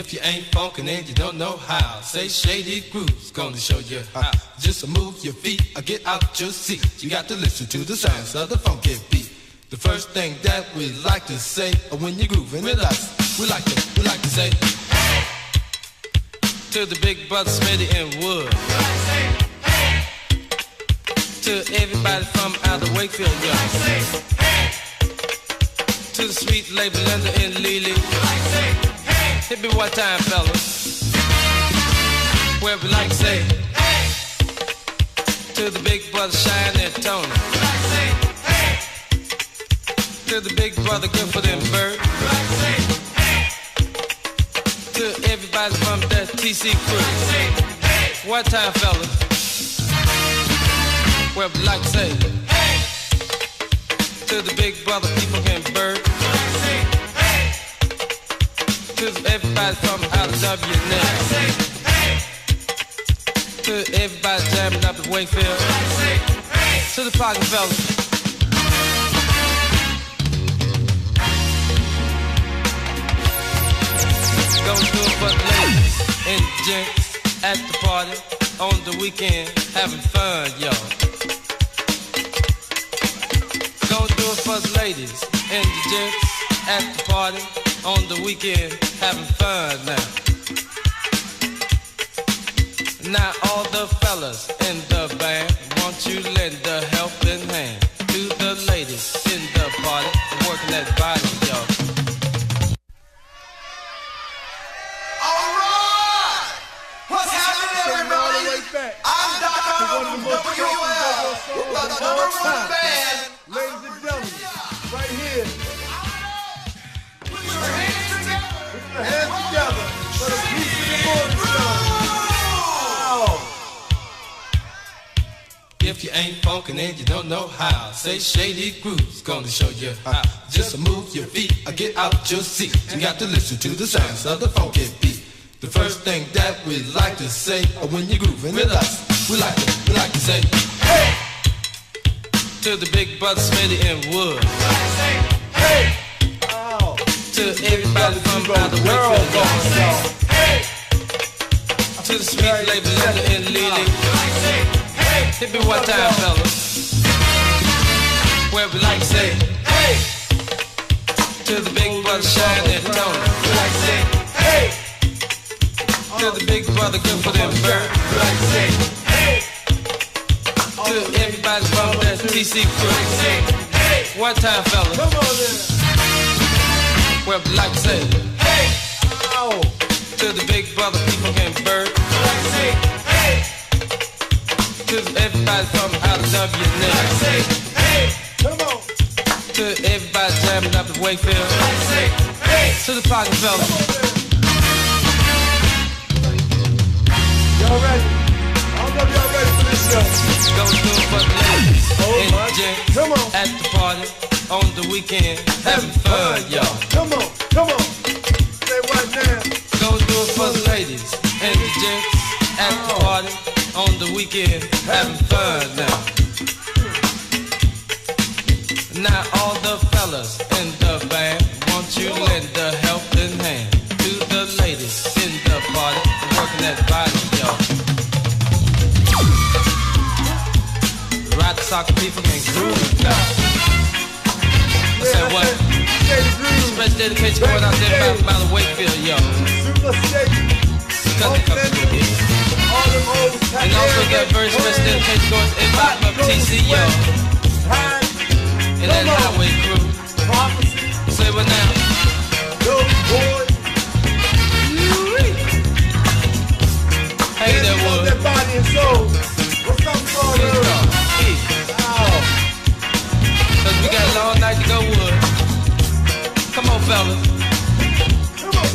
If you ain't funkin' and you don't know how, say Shady Groove's gonna show you how. Just move your feet or get out your seat. You got to listen to the sounds of the funky beat. The first thing that we like to say when you're grooving with us, we like to say, hey! To the big brother Smitty and Wood. Hey! To everybody from out of Wakefield, y'all. Hey! To the sweet lady Linda and Lily. Hey! Hit me one time, fellas. Where we like to say, hey! To the big brother Shine and Tony. Hey! To the big brother Gifford and Bird. Hey! To everybody from the TC crew. One time, fellas. Where we like to say, hey! To the big brother people can Bird. Hey! To everybody from out of WNL. Hey! To everybody jamming up in Wakefield. Hey! To the pocket fellas. Go do it for the ladies and gents at the party on the weekend, having fun, y'all. Go do it for the ladies and the gents at the party on the weekend, having fun now. Now all the fellas in the band, won't you lend a helping hand to the ladies in the party, working that body, y'all. I'm Dr. WL. We're the #1 band. Ladies and gentlemen, right here. Put your hands together. Put your hands together for the piece of the morning show. If you ain't funkin' and you don't know how, say Shady Groove's gonna show you how. Just move your feet or get out your seat. You got to listen to the sounds of the funky beat. The first thing that we like to say when you're grooving with us, we like to say, hey! To the big brother Smitty and Wood. Hey! Oh. To everybody from out the Wakefield, y'all. Hey! To the sweet lady Linda and Lily. Hey! Hit me one time, fellas. Where we like to say, hey! To the big brother Shine and Tony. We like to say, hey! To the big brother Gifford and Bird. Hey! To everybody from the TC crew. One time, fellas. Come on then. Where we like to say, hey! Ow. To the big brother people can Bird. Hey! To everybody from out of WNL. Hey! Come on. To everybody jamming up in Wakefield. Hey! To the pocket fellas. Y'all ready? I don't know if y'all ready for this show. Go do it for the ladies and gents Come on. at the party on the weekend, having fun, y'all. Come on. Say what now? Go do it for the ladies and the gents at the party on the weekend, having fun now. Now all the fellas in the band, won't you lend a helping hand to the ladies in the party, working that body, y'all. Ride the soccer people can groove now. I said what? Special dedication going out there by the Wakefield, y'all. Super Shady. And also got very special dedication going to everybody from TC, y'all. And that highway crew. Say what now? Hey there, Wood. That body and soul. What's up, brother? Cause we got a long night to go, Wood. Come on, fellas. Come on.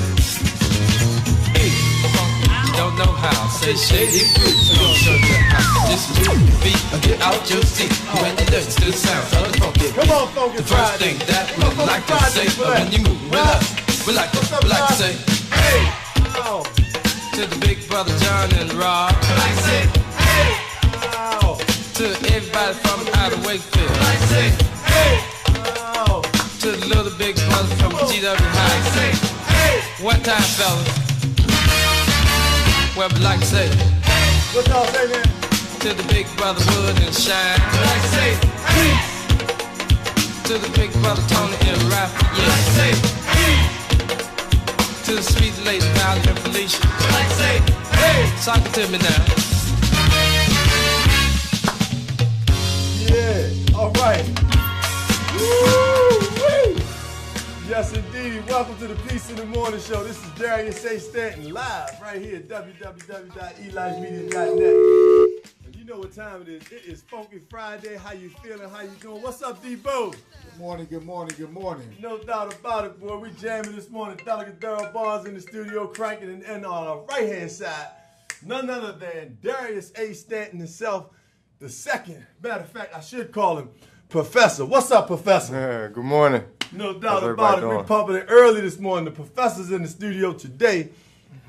You don't know how. Say Shady Groove's gonna show you how. Just move your feet or get out your seat. You ain't listen to the sounds of the funky beat. Come on, Funky The first thing that we like to say when you move with us, we like to say, hey! Ow. To the big brother John and Rob. We like to say, hey! Ow. To everybody from out of Wakefield. We like to say, hey! Ow. To the little big brother from GW High. Say, hey! One time, fellas. Well, we like to say, What y'all say, man? to the big brother Wood and Shine. We like to say, to the big brother Tony and Rap. Yeah. We like to say, to the sweet lady Valerie and Felicia. We like to say, talk it to me now. Yeah, all right. Woo-wee. Yes, indeed. Welcome to the Peace in the Morning Show. This is Darius Stanton live right here at www.elifemedia.net. And you know what time it is. It is Funky Friday. How you feeling? How you doing? What's up, D-Bo? Good morning, good morning, good morning. No doubt about it, boy. We jamming this morning. Delegate Daryl Barnes in the studio cranking, and on our right-hand side, none other than Darius A. Stanton himself, the second. Matter of fact, I should call him Professor. What's up, Professor? Good morning. No doubt How's about it. everybody We're pumping it early this morning. The professor's in the studio today.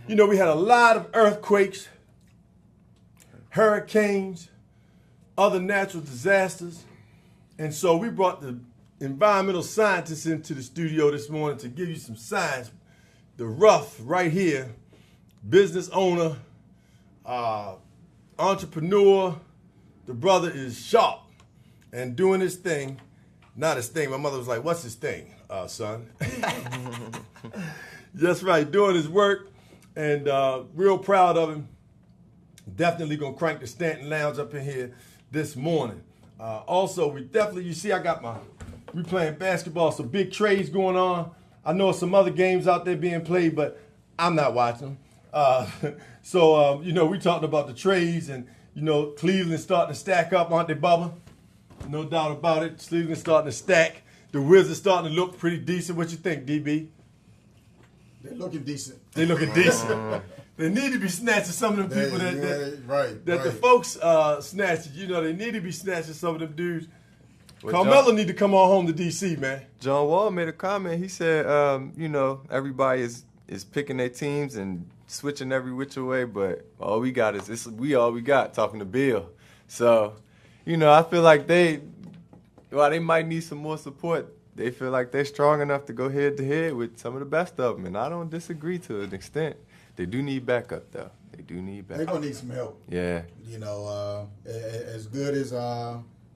You know, we had a lot of earthquakes, hurricanes, other natural disasters. And so we brought the environmental scientists into the studio this morning to give you some science. The rough right here, business owner, entrepreneur. The brother is sharp and doing his thing. Not his thing. My mother was like, what's his thing, son? That's right, doing his work, and real proud of him. Definitely going to crank the Stanton Lounge up in here this morning. Also, you see we playing basketball, some big trades going on. I know some other games out there being played, but I'm not watching them. You know, we talked about the trades, and, you know, Cleveland starting to stack up, aren't they, Bubba? No doubt about it. Cleveland starting to stack. The Wizards starting to look pretty decent. What you think, DB? They're looking decent. They looking decent. They need to be snatching some of them people that the folks snatching. You know, they need to be snatching some of them dudes. Well, Carmelo need to come on home to D.C., man. John Wall made a comment. He said, you know, everybody is picking their teams and switching every which way, but all we got is all we got, talking to Bill. So, you know, I feel like they might need some more support. They feel like they're strong enough to go head-to-head with some of the best of them, and I don't disagree to an extent. They do need backup, though. They do need backup. They're going to need some help. Yeah. You know, as good as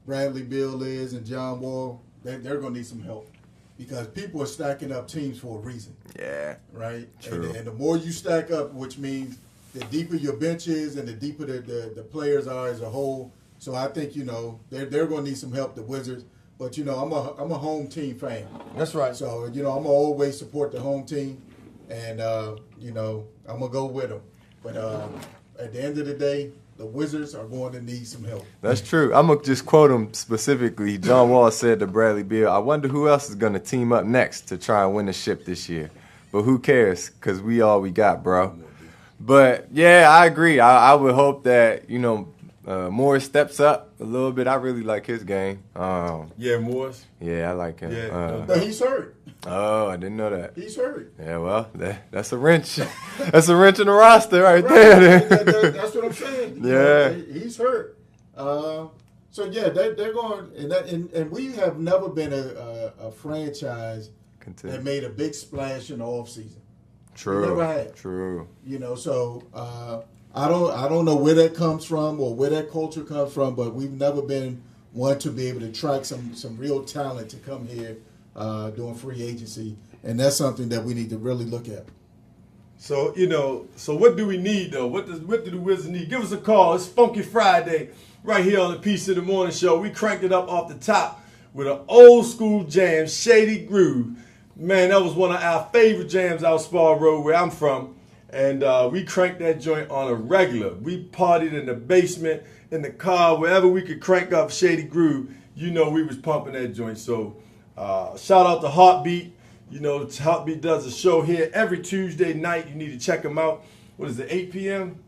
Bradley Beal is and John Wall, they're going to need some help because people are stacking up teams for a reason. Yeah. Right? True. And the more you stack up, which means the deeper your bench is and the deeper the players are as a whole. So I think, you know, they're going to need some help, the Wizards. But, you know, I'm a home team fan. That's right. So, you know, I'm going to always support the home team. And, you know, I'm going to go with them. But at the end of the day, the Wizards are going to need some help. That's true. I'm going to just quote him specifically. John Wall said to Bradley Beal, I wonder who else is going to team up next to try and win the ship this year. But who cares? Because we all we got, bro. But, yeah, I agree. I would hope that, you know, Morris steps up a little bit. I really like his game. Yeah, Morris. Yeah, I like him. Yeah. But he's hurt. Oh, I didn't know that. He's hurt. Yeah, well, that's a wrench. That's a wrench in the roster right there. That's what I'm saying. You Yeah. know, he's hurt. So, yeah, they're going – and we have never been a franchise that made a big splash in the offseason. True. We never had. True. You know, so I don't know where that comes from or where that culture comes from, but we've never been one to be able to attract some real talent to come here doing free agency, and that's something that we need to really look at. So, you know, what do we need, though? What do the Wizards need? Give us a call. It's Funky Friday right here on the Peace in the Morning Show. We cranked it up off the top with an old school jam, Shady Groove. Man, that was one of our favorite jams out Spar Road where I'm from. And we cranked that joint on a regular. We partied in the basement, in the car, wherever we could crank up Shady Groove. You know we was pumping that joint. So shout out to Heartbeat. You know, Heartbeat does a show here every Tuesday night. You need to check them out. What is it, 8 p.m.?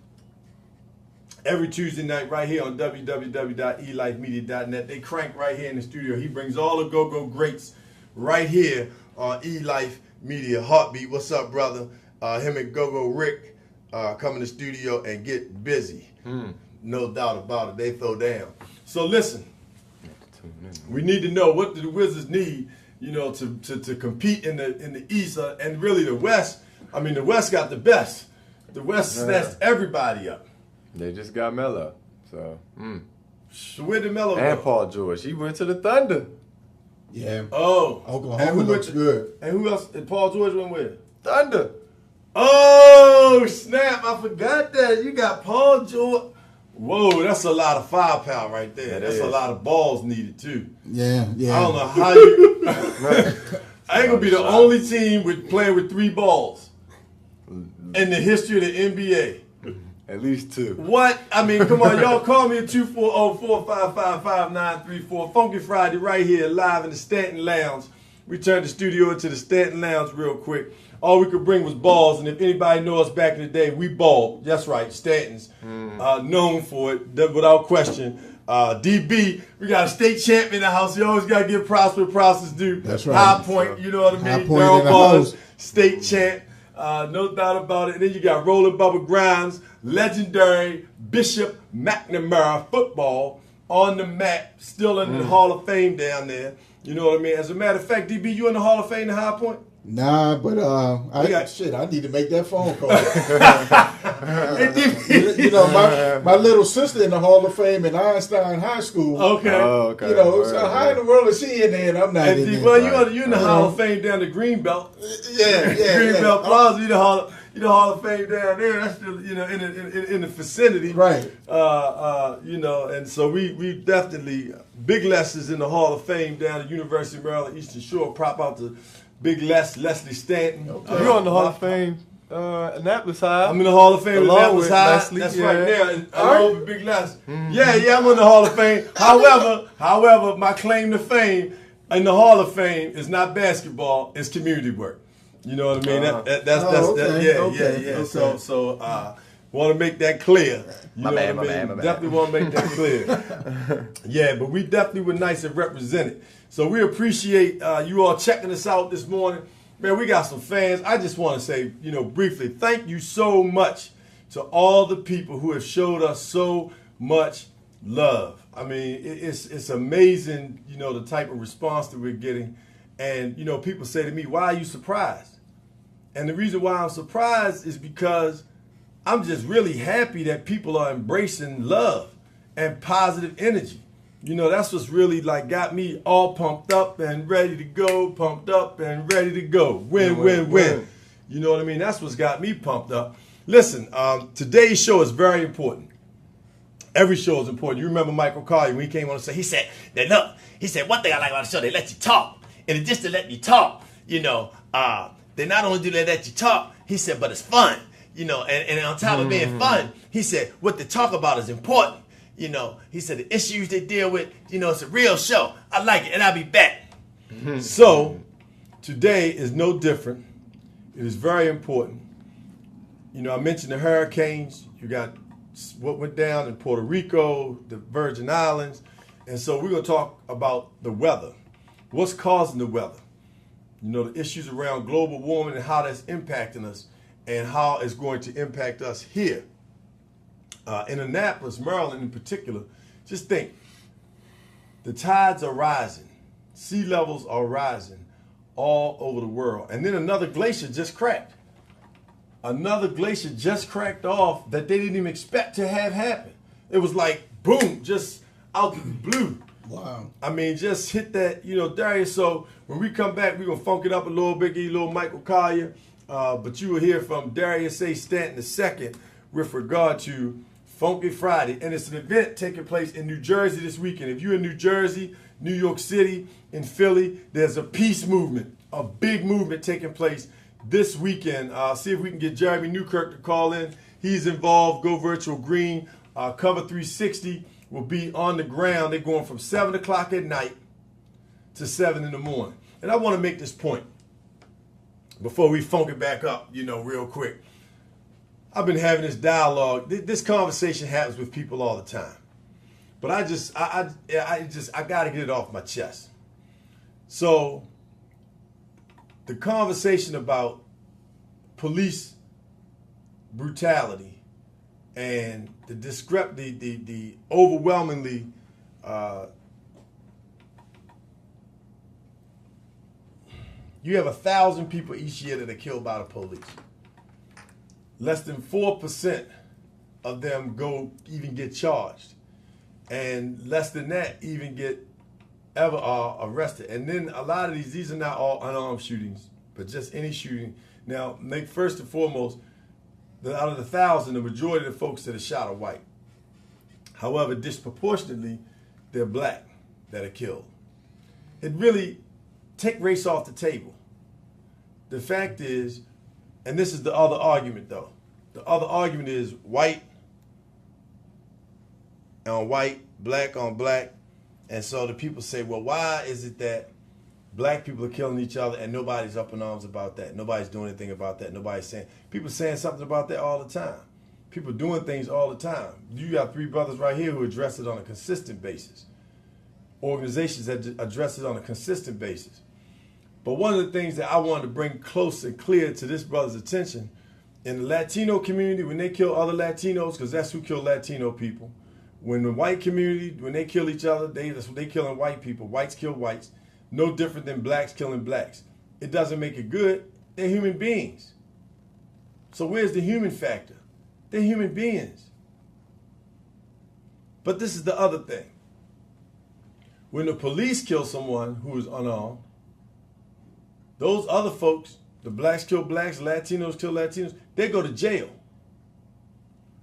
Every Tuesday night right here on www.elifemedia.net. They crank right here in the studio. He brings all the go-go greats right here on E-Life Media. Heartbeat, what's up, brother? Him and Go-Go Rick come in the studio and get busy. No doubt about it. They throw down. So listen, we need to know what do the Wizards need, you know, to compete in the East and really the West. I mean, the West got the best. The West snatched everybody up. They just got Melo. So, So where did Melo and go? Paul George. He went to the Thunder. Yeah. Oh. Oklahoma looks good. And who else? And Paul George went where? Thunder. Oh, snap. I forgot that. You got Paul George. Whoa, that's a lot of firepower right there. That's a lot of balls needed, too. Yeah. I don't know how you... I ain't going to be the only team playing with 3 balls in the history of the NBA. At least 2. What? I mean, come on. Y'all call me at 240-455-5934. Funky Friday right here live in the Stanton Lounge. We turned the studio into the Stanton Lounge real quick. All we could bring was balls, and if anybody knows us back in the day, we balled. That's right, Stanton's known for it, without question. DB, we got a state champion in the house. You always got to give props where props is due. That's right. High Point, you know what I mean? High Point Daryl in the Barnes, house. state champ. No doubt about it. And then you got Rolling Bubba Grimes, legendary Bishop McNamara football on the map, still in the Hall of Fame down there. You know what I mean? As a matter of fact, DB, you in the Hall of Fame in High Point? Nah, but I need to make that phone call. You know, my little sister in the Hall of Fame in Einstein High School. Okay. Oh, okay. You know, so how in the world is she in there and I'm not in there? Well, you're in the Hall of Fame down the Greenbelt. Greenbelt Plaza, you the Hall of Fame down there. That's still, you know, in the vicinity. Right. You know, and so we definitely, Big Les is in the Hall of Fame down at University of Maryland Eastern Shore. Prop out to Big Leslie Stanton. Okay. You're on the Hall of Fame, Annapolis High. I'm in the Hall of Fame, Along Annapolis with High. Leslie, That's yeah. right there. And along with Big Les. Yeah, I'm in the Hall of Fame. However, my claim to fame in the Hall of Fame is not basketball; it's community work. You know what I mean? Okay. So want to make that clear. You My know bad, what I mean? my bad. Definitely want to make that clear. Yeah, but we definitely were nice and represented. So we appreciate you all checking us out this morning. Man, we got some fans. I just want to say, you know, briefly, thank you so much to all the people who have showed us so much love. I mean, it's amazing, you know, the type of response that we're getting. And, you know, people say to me, why are you surprised? And the reason why I'm surprised is because I'm just really happy that people are embracing love and positive energy. You know, that's what's really like got me all pumped up and ready to go, pumped up and ready to go. Win. You know what I mean? That's what's got me pumped up. Listen, today's show is very important. Every show is important. You remember Michael Collier when he came on and said, he said, one thing I like about the show, they let you talk. And it's just to let you talk, you know, they not only do they let you talk, he said, but it's fun. You know, and on top of being fun, he said, what they talk about is important. You know, he said the issues they deal with, you know, it's a real show. I like it, and I'll be back. So, today is no different. It is very important. You know, I mentioned the hurricanes. You got what went down in Puerto Rico, the Virgin Islands. And so we're going to talk about the weather. What's causing the weather? You know, the issues around global warming and how that's impacting us and how it's going to impact us here. In Annapolis, Maryland in particular, just think, the tides are rising, sea levels are rising all over the world. And then another glacier just cracked. Another glacier just cracked off that they didn't even expect to have happen. It was like, boom, just out of the blue. Wow. I mean, just hit that, you know, Darius. So when we come back, we're going to funk it up a little bit, give you a little Michael Collier. But you will hear from Darius A. Stanton II with regard to Funky Friday. And it's an event taking place in New Jersey this weekend. If you're in New Jersey, New York City, in Philly, there's a peace movement, a big movement taking place this weekend. See if we can get Jeremy Newkirk to call in. He's involved. Go Virtual Green. Cover 360 will be on the ground. They're going from 7 o'clock at night to 7 in the morning. And I want to make this point before we funk it back up, you know, real quick. I've been having this dialogue. This conversation happens with people all the time. But I got to get it off my chest. So the conversation about police brutality and the overwhelmingly you have 1,000 people each year that are killed by the police. less than 4% of them even get charged. And less than that even get ever are arrested. And then a lot of these are not all unarmed shootings, but just any shooting. Now, first and foremost, out of the 1,000, the majority of the folks that are shot are white. However, disproportionately, they're black that are killed. It really take race off the table. The fact is, and this is the other argument though, the other argument is white on white, black on black. And so the people say, well, why is it that black people are killing each other and nobody's up in arms about that? Nobody's doing anything about that. People saying something about that all the time. People doing things all the time. You got 3 brothers right here who address it on a consistent basis. Organizations that address it on a consistent basis. But one of the things that I wanted to bring close and clear to this brother's attention, in the Latino community, when they kill other Latinos, because that's who kill Latino people, when the white community, when they kill each other, that's what they killing white people. Whites kill whites. No different than blacks killing blacks. It doesn't make it good. They're human beings. So where's the human factor? They're human beings. But this is the other thing. When the police kill someone who is unarmed, those other folks, the blacks kill blacks, Latinos kill Latinos, they go to jail.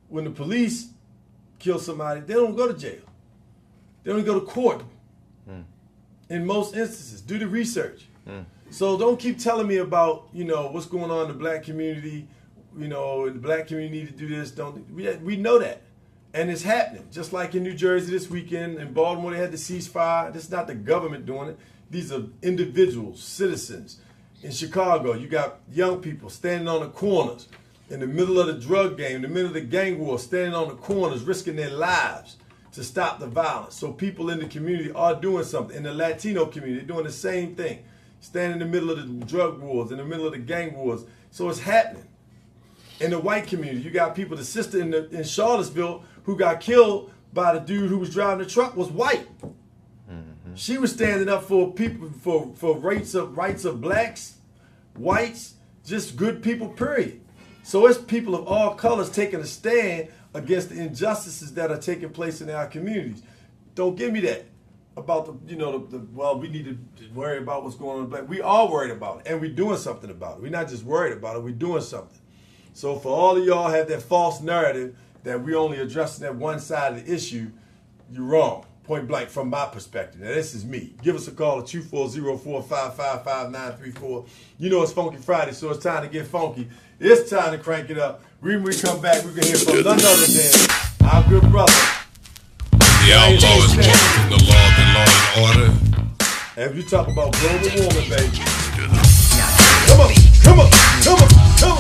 When the police kill somebody, they don't go to jail. They don't go to court. In most instances, do the research. So don't keep telling me about, what's going on in the black community. The black community need to do this. We know that. And it's happening. Just like in New Jersey this weekend, in Baltimore, they had the ceasefire. This is not the government doing it. These are individuals, citizens. In Chicago, you got young people standing on the corners in the middle of the drug game, in the middle of the gang war, standing on the corners, risking their lives to stop the violence. So people in the community are doing something. In the Latino community, they're doing the same thing. Standing in the middle of the drug wars, in the middle of the gang wars. So it's happening. In the white community, you got people, the sister in Charlottesville who got killed by the dude who was driving the truck was white. She was standing up for people, for rights of blacks, whites, just good people, period. So it's people of all colors taking a stand against the injustices that are taking place in our communities. Don't give me that about well, we need to worry about what's going on in black. We are worried about it, and we're doing something about it. We're not just worried about it, we're doing something. So for all of y'all have that false narrative that we're only addressing that one side of the issue, you're wrong. Point blank from my perspective. Now this is me. Give us a call at 240-455-5934. It's Funky Friday, so it's time to get funky. It's time to crank it up. When we come back, we're going to hear from none other than our good brother. The outlaw is walking the law and order. And if you talk about global warming, baby. Come on, come on, come on, come on, come on.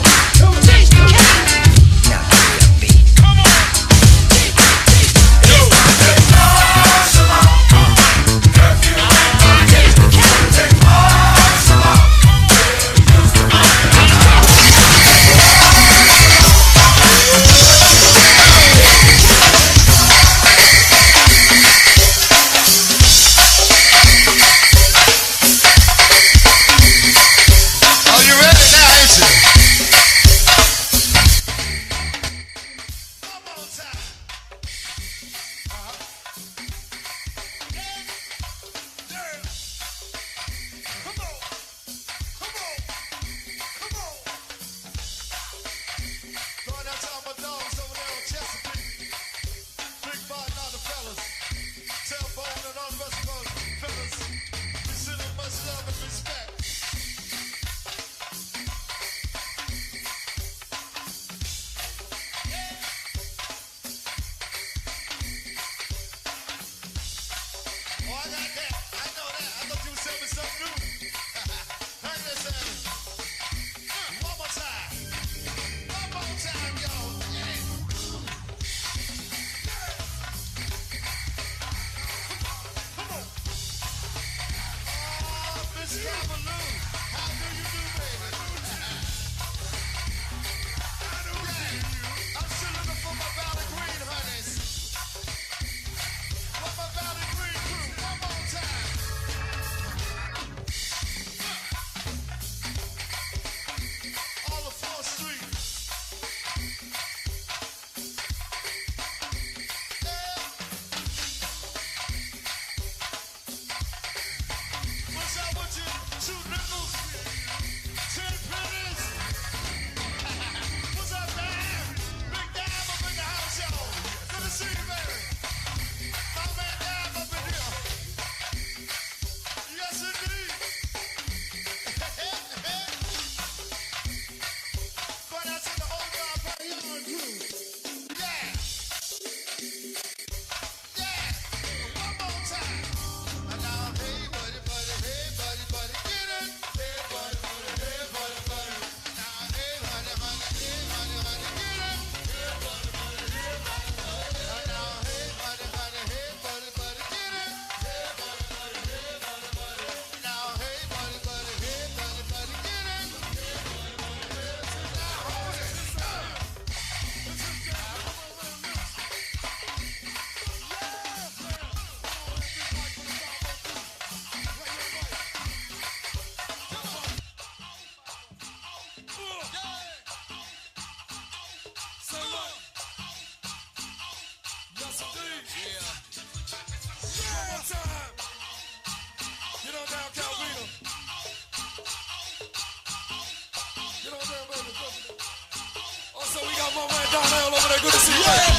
my man Donnell over there. Good to see you, baby.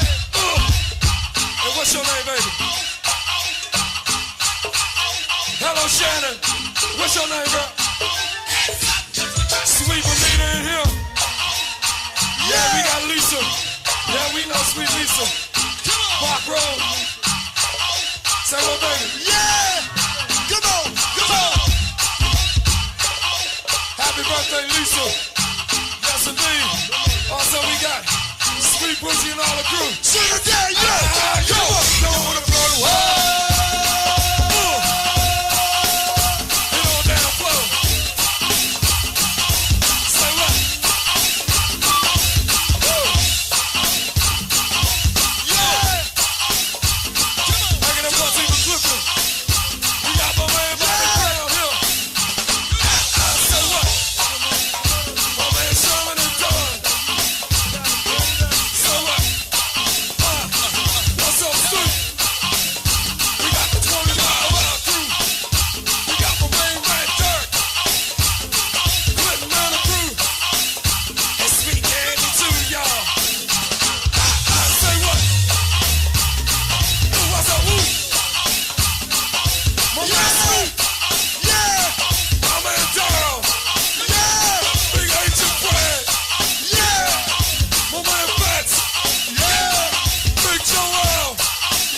And what's your name, baby? Hello, Shannon. What's your name, bro? Sweet Bonita in here. Yeah, we got Lisa. Yeah, we know Sweet Lisa. Park Road. Say what, baby? Yeah! Come on! Come on! Happy birthday, Lisa. Yes, indeed. Also, we got Sweet Pussy and all the crew. Sugar Daddy, yeah! Come on! Don't wanna blow the world. Hit on down flow. Say what? Yeah! Making them butts even quicker. We got my man Bobby Brown here. Say what? My man Sherman and Don. Say what? What's up, Stu? We got the 20-mile crew. We got my main man Dirk. Clinton man the crew. And Sweet Candy too, y'all. Say what? What's up, Woo? My man Sweet. Yeah. My man Darryl. Yeah. Big H and Brad. Yeah. My man Fats. Yeah. Big Joel.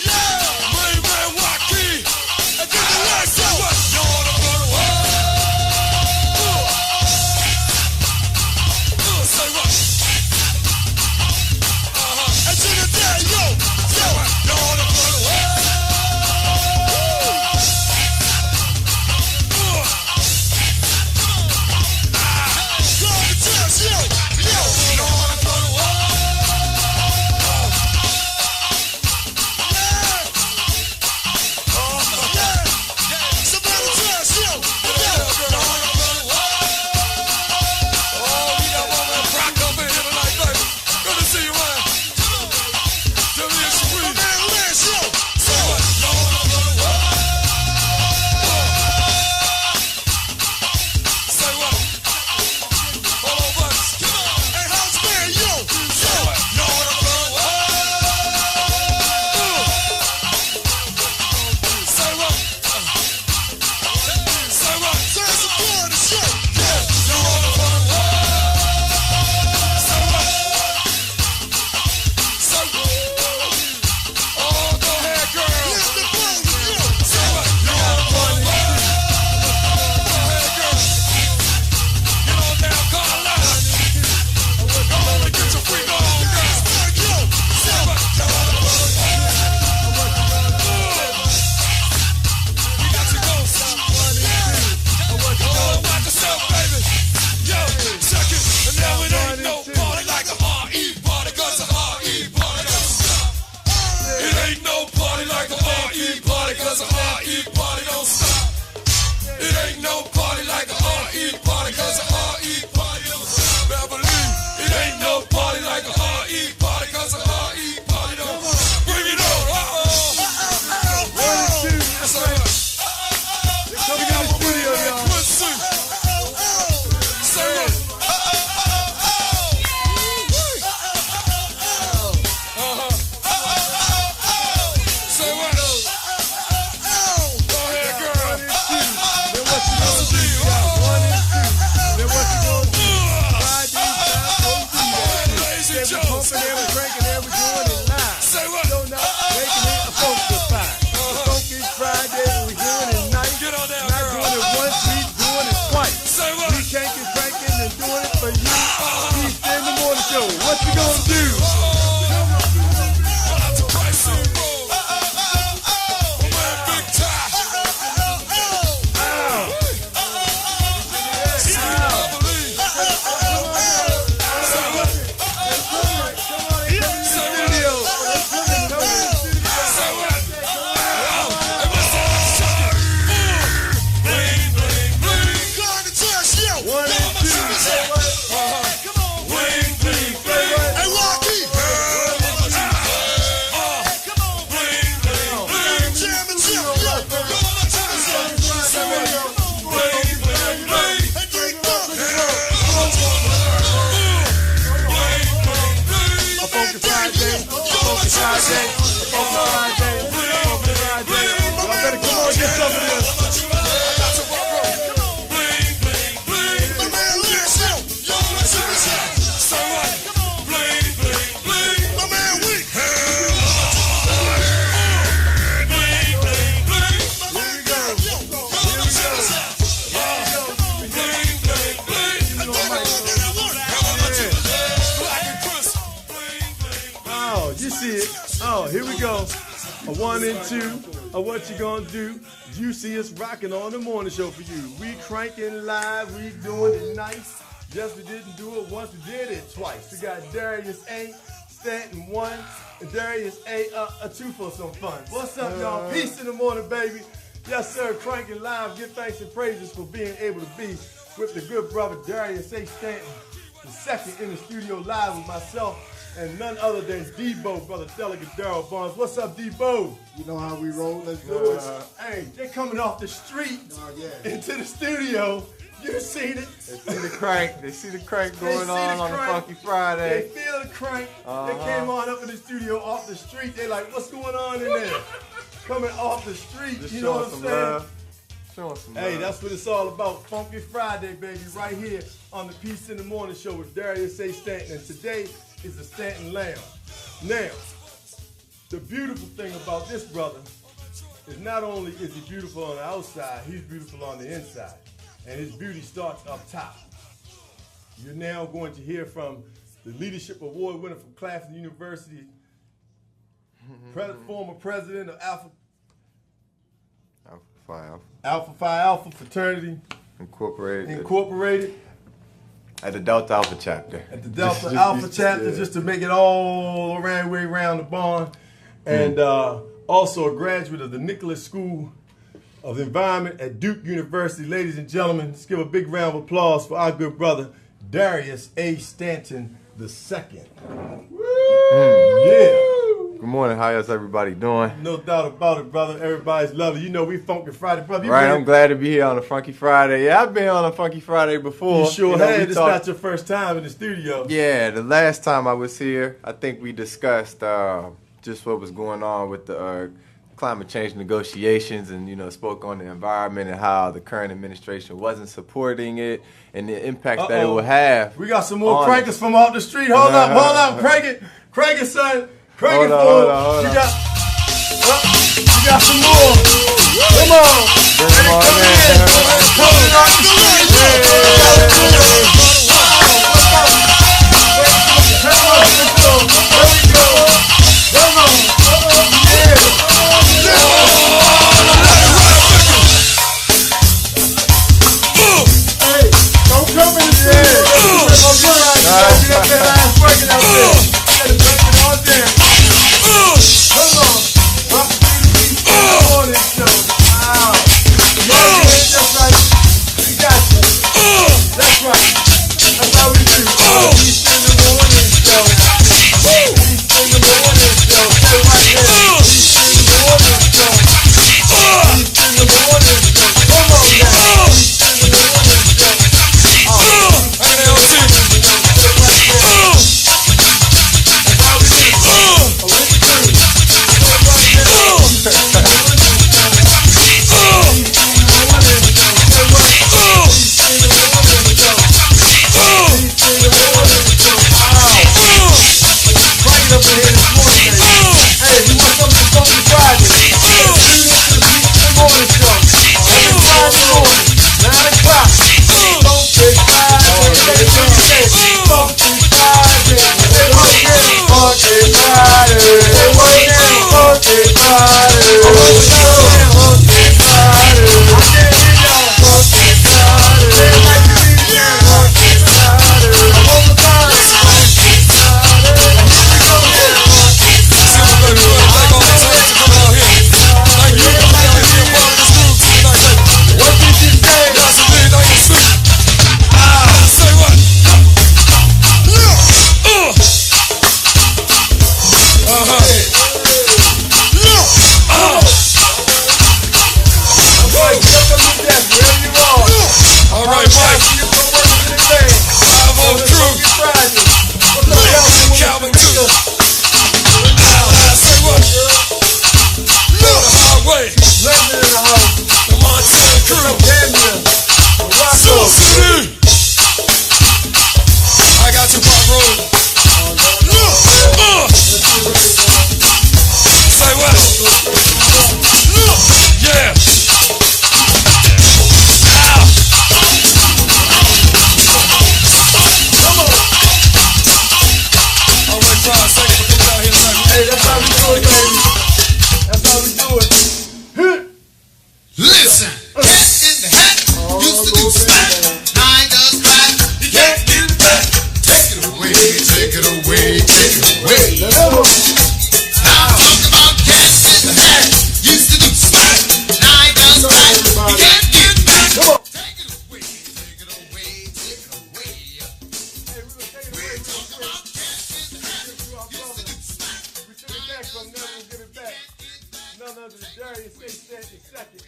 Yeah. Main man Waukee. And then the last say what? You wanna blow the world? Say what? And to the day, yo. Say what? You wanna blow the world? What you gonna do? Hey, Rocky! Y'all better come on, get some of this. Oh, you see it. Oh, here we go. A 1 and 2 of what you gonna do. You see us rocking on the morning show for you. We cranking live, we doing it nice. Just we didn't do it once, we did it twice. We got Darius A, Stanton 1, and Darius A 2 for some fun. What's up, y'all? Peace in the morning, baby. Yes, sir, cranking live. Give thanks and praises for being able to be with the good brother Darius A. Stanton, the second in the studio live with myself and none other than Debo, brother Delegate Daryl Barnes. What's up, Debo? You know how we roll. Let's do it. Hey, they're coming off the street Yeah. into the studio. You seen it. They see the crank. They see the crank They going see on the on a crank. Funky They Friday. feel the crank. They came on up in the studio off the street. They like, what's going on in there? Coming off the street. Just You know showing what I'm some saying? love. Showing some Hey, love. that's what it's all about. Funky Friday, baby, right here on the Peace in the Morning Show with Darius A. Stanton. And today is the Stanton Lamb. Now, the beautiful thing about this brother is not only is he beautiful on the outside, he's beautiful on the inside. And his beauty starts up top. You're now going to hear from the Leadership Award winner from Claflin University, former president of Alpha Phi Alpha Fraternity Incorporated. At the Delta Alpha chapter. At the Delta Alpha chapter, just to make it all around way around the barn. And also a graduate of the Nicholas School of Environment at Duke University. Ladies and gentlemen, let's give a big round of applause for our good brother, Darius A. Stanton II. Yeah. Good morning. How is everybody doing? No doubt about it, brother. Everybody's loving. You know we Funky Friday, brother. You Right, ready? I'm glad to be here on a Funky Friday. Yeah, I've been on a Funky Friday before. You sure know, have. we It's talked- not your first time in the studio. Yeah, the last time I was here, I think we discussed just what was going on with the climate change negotiations and, spoke on the environment and how the current administration wasn't supporting it and the impact that it would have. We got some more on crankers it. from off the street. Hold up, crank it, son. Crank it, Hold on, fool. hold on. You got some more. Come on. Bring them on in. Coming off the street. Come on. Hey, don't come in the That's right. take it away, take it away. Now talk about cats in the hat. Used to do smack, now he does crack. You can't get back. Take it away, take it away, take it away. We talk about cats in the hat. Used to do smack. We took it back from them and give it back. None other than Darius, Stanton second.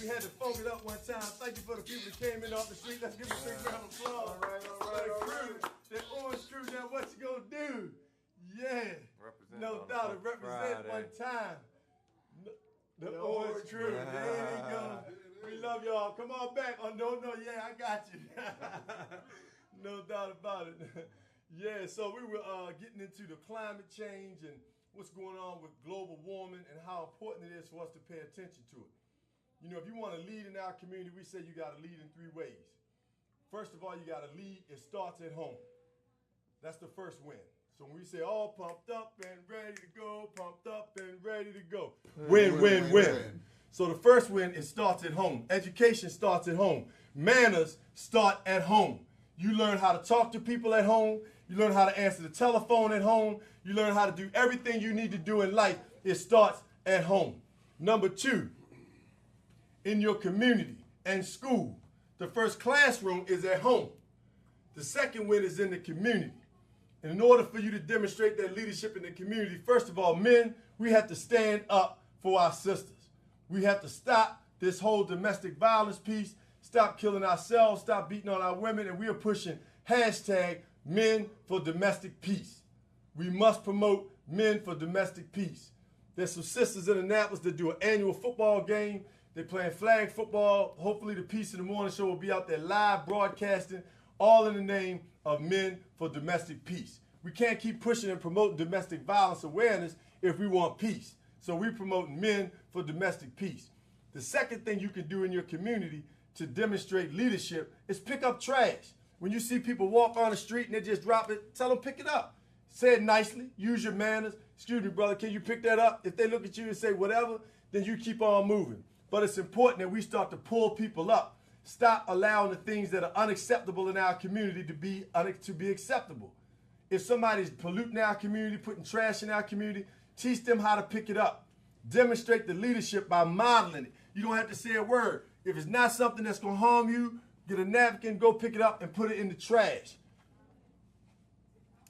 We had to funk it up one time. Thank you for the people that came in off the street. Let's give them a big round of applause. All right. That orange crew, now what you gonna do? Yeah. No doubt it represent one time. The orange crew. There you go. We love y'all. Come on back. Oh, no, yeah, I got you. No doubt about it. Yeah, so we were getting into the climate change and what's going on with global warming and how important it is for us to pay attention to it. You know, if you want to lead in our community, we say you got to lead in 3 ways. First of all, you got to lead. It starts at home. That's the first win. So when we say all pumped up and ready to go, pumped up and ready to go. Win. So the first win, it starts at home. Education starts at home. Manners start at home. You learn how to talk to people at home. You learn how to answer the telephone at home. You learn how to do everything you need to do in life. It starts at home. Number 2, in your community and school. The first classroom is at home. The second win is in the community. And in order for you to demonstrate that leadership in the community, first of all, men, we have to stand up for our sisters. We have to stop this whole domestic violence piece, stop killing ourselves, stop beating on our women, and we are pushing hashtag men for domestic peace. We must promote men for domestic peace. There's some sisters in Annapolis that do an annual football game. They're playing flag football. Hopefully the Peace in the Morning show will be out there live broadcasting, all in the name of men for domestic peace. We can't keep pushing and promoting domestic violence awareness if we want peace. So we promote men for domestic peace. The second thing you can do in your community to demonstrate leadership is pick up trash. When you see people walk on the street and they just drop it, tell them pick it up. Say it nicely, use your manners. Excuse me, brother, can you pick that up? If they look at you and say whatever, then you keep on moving. But it's important that we start to pull people up. Stop allowing the things that are unacceptable in our community to be acceptable. If somebody's polluting our community, putting trash in our community, teach them how to pick it up. Demonstrate the leadership by modeling it. You don't have to say a word. If it's not something that's going to harm you, get a napkin, go pick it up and put it in the trash.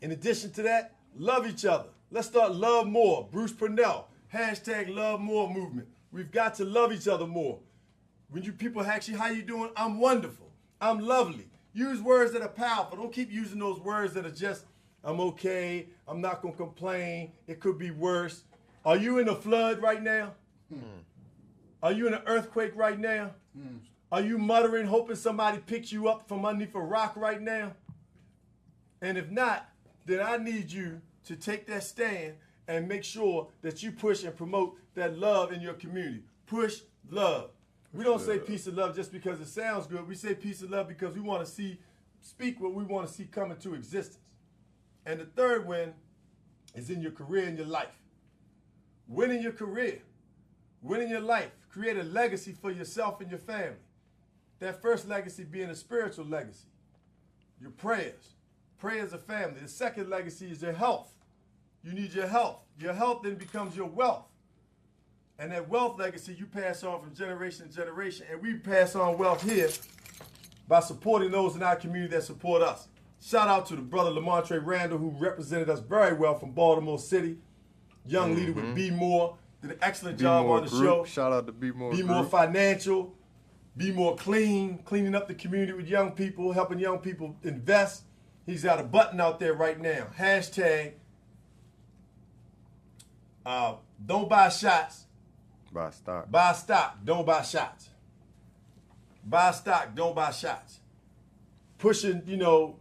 In addition to that, love each other. Let's start Love More. Bruce Purnell, hashtag Love More movement. We've got to love each other more. When you people ask you, how you doing? I'm wonderful. I'm lovely. Use words that are powerful. Don't keep using those words that are just, I'm okay. I'm not going to complain. It could be worse. Are you in a flood right now? Are you in an earthquake right now? Are you muttering, hoping somebody picks you up from underneath a rock right now? And if not, then I need you to take that stand and make sure that you push and promote that love in your community. Push love. We don't say peace and love just because it sounds good. We say peace and love because we want to speak what we want to see come into existence. And the third win is in your career and your life. Win in your career. Win in your life. Create a legacy for yourself and your family. That first legacy being a spiritual legacy. Your prayers. Prayers of family. The second legacy is your health. You need your health. Your health then becomes your wealth. And that wealth legacy you pass on from generation to generation. And we pass on wealth here by supporting those in our community that support us. Shout out to the brother Lamontre Randall, who represented us very well from Baltimore City. Young leader with Be More. Did an excellent job on the show. Shout out to Be More. Be More Financial. Be More Clean. Cleaning up the community with young people, helping young people invest. He's got a button out there right now. Hashtag don't buy shots. Buy stock. Buy stock, don't buy shots. Buy stock, don't buy shots. Pushing,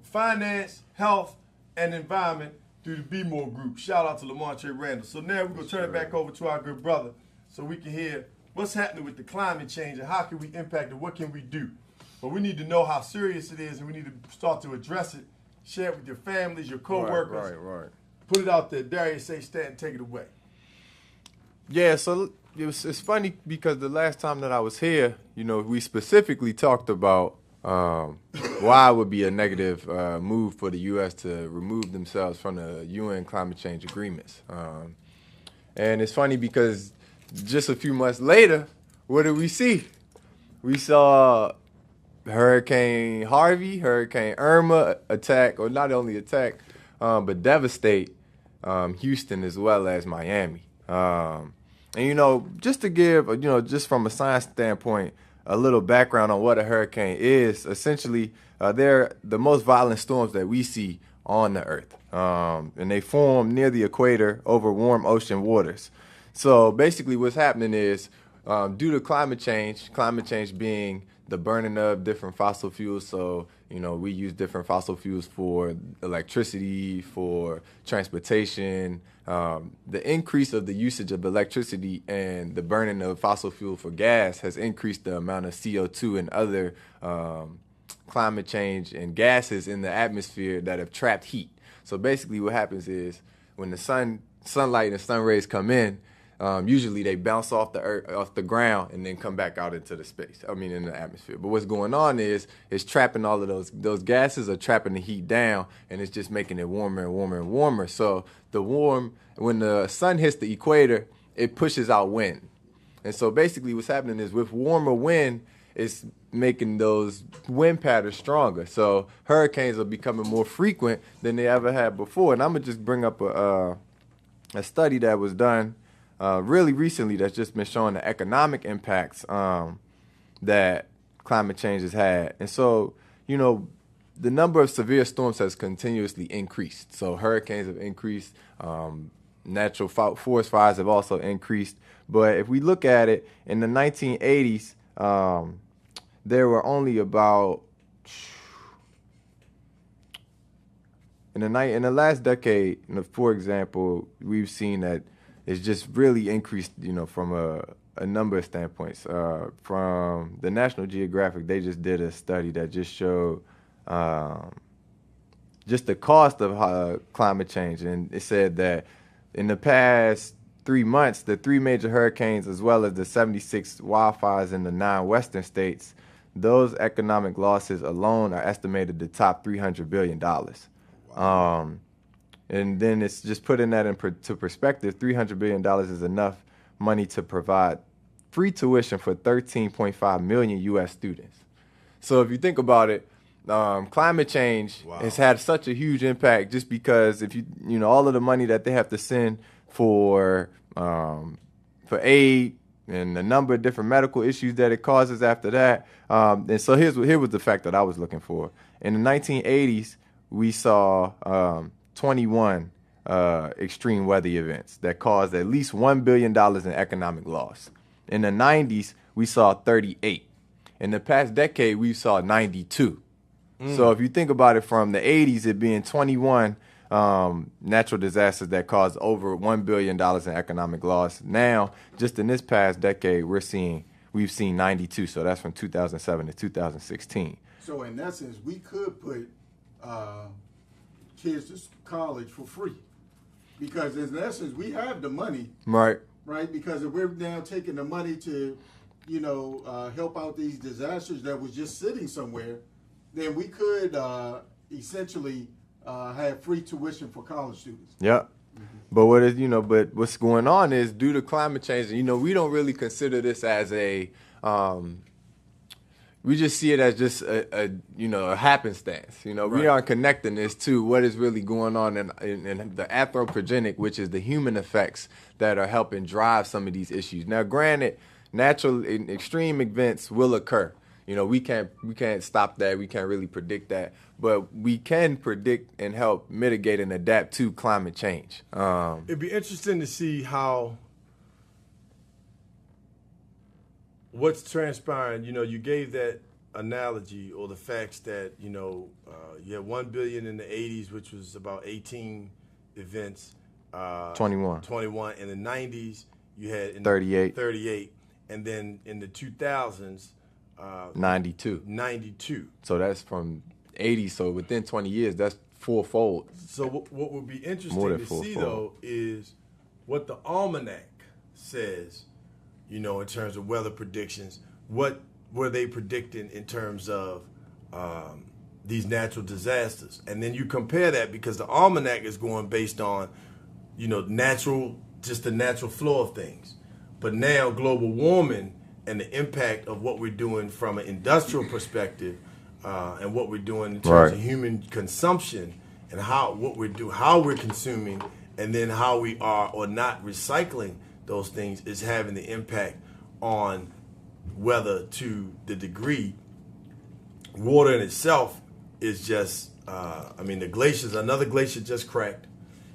finance, health, and environment through the Be More group. Shout out to Lamontre Randall. So now we're going to turn it back over to our good brother so we can hear what's happening with the climate change and how can we impact it, what can we do. But we need to know how serious it is and we need to start to address it, share it with your families, your co-workers. Right. Put it out there. Darius, Stanton, take it away. Yeah, so it's funny because the last time that I was here, we specifically talked about why it would be a negative move for the U.S. to remove themselves from the UN climate change agreements. And it's funny because just a few months later, what did we see? We saw Hurricane Harvey, Hurricane Irma attack, or not only attack, but devastate Houston as well as Miami. And, just to give, just from a science standpoint, a little background on what a hurricane is, essentially, they're the most violent storms that we see on the earth. And they form near the equator over warm ocean waters. So basically what's happening is due to climate change being the burning of different fossil fuels. So, we use different fossil fuels for electricity, for transportation. The increase of the usage of electricity and the burning of fossil fuel for gas has increased the amount of CO2 and other climate change and gases in the atmosphere that have trapped heat. So basically what happens is when the sunlight and sun rays come in, usually they bounce off the earth, off the ground, and then come back out into the in the atmosphere. But what's going on is it's trapping all of those gases are trapping the heat down, and it's just making it warmer and warmer and warmer. So when the sun hits the equator, it pushes out wind. And so basically what's happening is with warmer wind, it's making those wind patterns stronger. So hurricanes are becoming more frequent than they ever had before. And I'm going to just bring up a study that was done really recently that's just been showing the economic impacts that climate change has had. And so, the number of severe storms has continuously increased. So hurricanes have increased. Natural forest fires have also increased. But if we look at it, in the 1980s, there were only about, in the last decade, for example, we've seen that it's just really increased, from a number of standpoints. From the National Geographic, they just did a study that just showed just the cost of climate change. And it said that in the past 3 months, the 3 major hurricanes, as well as the 76 wildfires in the 9 western states, those economic losses alone are estimated to top $300 billion. Wow. And then it's just putting that into perspective, $300 billion is enough money to provide free tuition for 13.5 million U.S. students. So if you think about it, climate change has had such a huge impact just because if all of the money that they have to send for aid and a number of different medical issues that it causes after that. And so here was the fact that I was looking for. In the 1980s, we saw 21 extreme weather events that caused at least $1 billion in economic loss. In the 90s, we saw 38. In the past decade, we saw 92. So if you think about it, from the 80s, it being 21 natural disasters that caused over $1 billion in economic loss. Now, just in this past decade, we've seen 92. So that's from 2007 to 2016. So in essence, we could put kids to college for free, because in essence we have the money, right? Because if we're now taking the money to, help out these disasters that was just sitting somewhere, then we could essentially have free tuition for college students. Yeah. But what's going on is due to climate change, we don't really consider this as we just see it as just a happenstance. We aren't connecting this to what is really going on in the anthropogenic, which is the human effects that are helping drive some of these issues. Now, granted, natural and extreme events will occur. We can't stop that. We can't really predict that, but we can predict and help mitigate and adapt to climate change. It'd be interesting to see what's transpiring. You gave that analogy or the facts that you had 1 billion in the 80s, which was about 18 events. 21 in the 90s. You had 38, and then in the 2000s. 92. So that's from 80. So within 20 years, that's fourfold. So what would be interesting to see, though, is what the almanac says, in terms of weather predictions. What were they predicting in terms of these natural disasters. And then you compare that, because the almanac is going based on, just the natural flow of things. But now global warming and the impact of what we're doing from an industrial perspective, and what we're doing in terms of human consumption, and how we're consuming, and then how we are or not recycling those things, is having the impact on weather to the degree. Water in itself is just, the glaciers, another glacier just cracked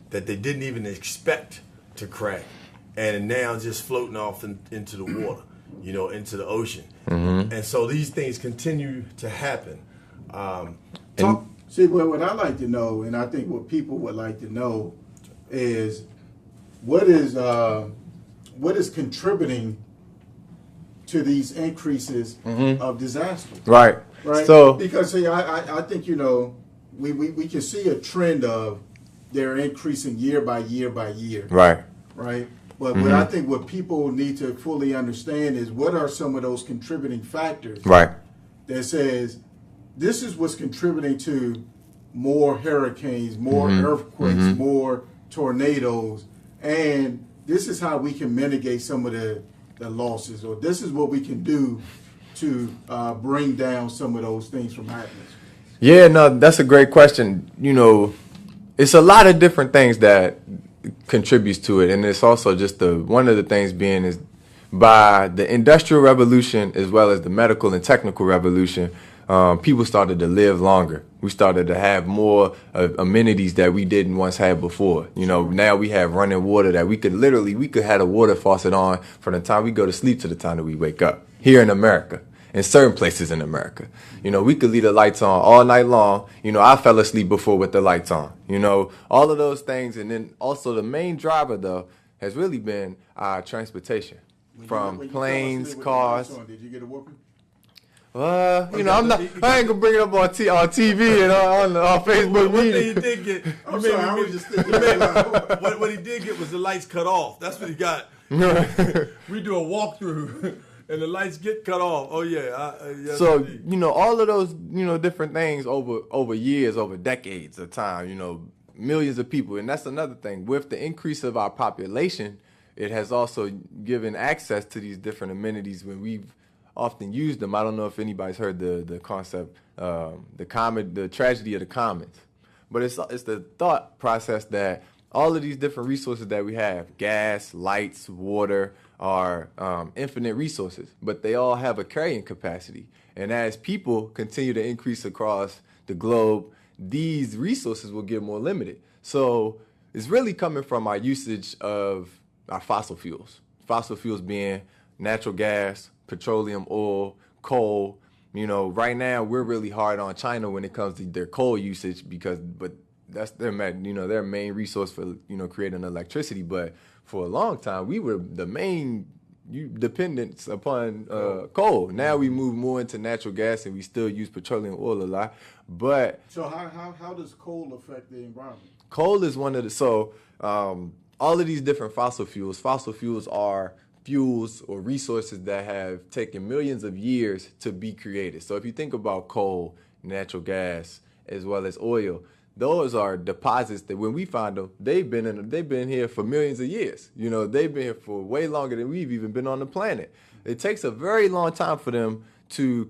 that they didn't even expect to crack, and now just floating off into the water, into the ocean. Mm-hmm. And so these things continue to happen. See, what I like to know, and I think what people would like to know, is what is contributing to these increases of disaster. Right. So because see, I think we can see a trend of they're increasing year by year by year. Right. But what I think what people need to fully understand is what are some of those contributing factors. Right. That says this is what's contributing to more hurricanes, more earthquakes, more tornadoes, and this is how we can mitigate some of the losses, or this is what we can do to bring down some of those things from happening. Yeah, no, that's a great question. It's a lot of different things that contributes to it, and it's also just one of the things being is by the Industrial Revolution as well as the medical and technical revolution, people started to live longer. We started to have more amenities that we didn't once have before. Now we have running water that we could have a water faucet on from the time we go to sleep to the time that we wake up here in America. In certain places in America, we could leave the lights on all night long. I fell asleep before with the lights on. All of those things, and then also the main driver though has really been transportation, from planes, cars. Did you get a whooping? I ain't gonna bring it up on TV and on Facebook. One thing he did get, I'm sorry, I was just thinking. What he did get was the lights cut off. That's what he got. We do a walkthrough. And the lights get cut off. Oh yeah. Yes, so indeed. All of those different things over years, over decades of time. Millions of people, and that's another thing. With the increase of our population, it has also given access to these different amenities when we've often used them. I don't know if anybody's heard the concept, the tragedy of the commons, but it's the thought process that all of these different resources that we have, gas, lights, water, are infinite resources, but they all have a carrying capacity. And as people continue to increase across the globe, these resources will get more limited. So it's really coming from our usage of our fossil fuels. Fossil fuels being natural gas, petroleum, oil, coal. Right now we're really hard on China when it comes to their coal usage but that's their main resource for creating electricity. But for a long time, we were the main dependence upon coal. Now we move more into natural gas, and we still use petroleum oil a lot. But so how does coal affect the environment? Coal is one of the all of these different fossil fuels. Fossil fuels are fuels or resources that have taken millions of years to be created. So if you think about coal, natural gas, as well as oil, those are deposits that when we find them, they've been here for millions of years. They've been here for way longer than we've even been on the planet. It takes a very long time for them to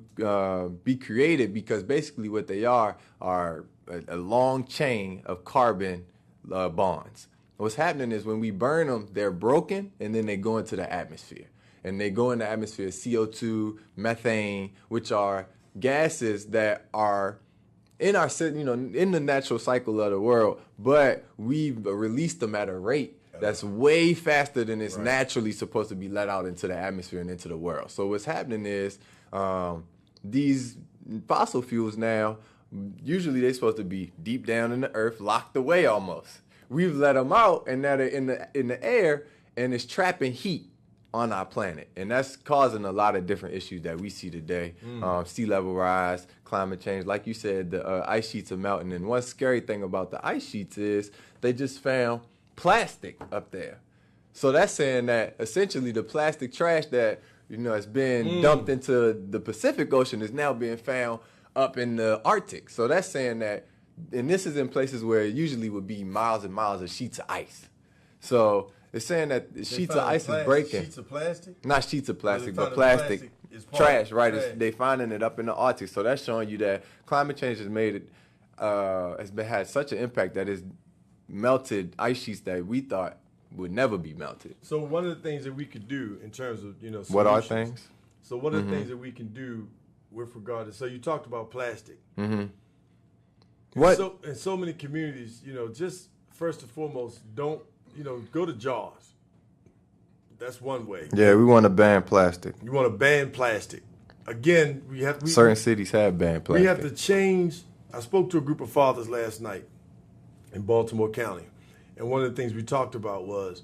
be created, because basically what they are a long chain of carbon bonds. What's happening is when we burn them, they're broken, and then they go into the atmosphere. And they go in the atmosphere, CO2, methane, which are gases that are in our, in the natural cycle of the world, but we've released them at a rate that's way faster than it's naturally supposed to be let out into the atmosphere and into the world. So what's happening is these fossil fuels now, usually they're supposed to be deep down in the earth, locked away almost. We've let them out, and now they're in the air, and it's trapping heat on our planet, and that's causing a lot of different issues that we see today. Sea level rise, climate change, like you said, the ice sheets are melting. And one scary thing about the ice sheets is they just found plastic up there. So that's saying that essentially the plastic trash that has been dumped into the Pacific Ocean is now being found up in the Arctic. So that's saying that, and this is in places where it usually would be miles and miles of sheets of ice. So it's saying that the sheets of ice is breaking. Sheets of plastic? Not sheets of plastic, but plastic plastic. is part of Trash, right? trash. They finding it up in the Arctic. So that's showing you that climate change has made it, had such an impact that it's melted ice sheets that we thought would never be melted. So one of the things that we could do in terms of, solutions, What are things? So one of the things that we can do with regard to, so you talked about plastic. What? In so many communities, just first and foremost, don't, go to jars. That's one way. Yeah, we want to ban plastic. You want to ban plastic. Again, Certain cities have banned plastic. We have to change. I spoke to a group of fathers last night in Baltimore County, and one of the things we talked about was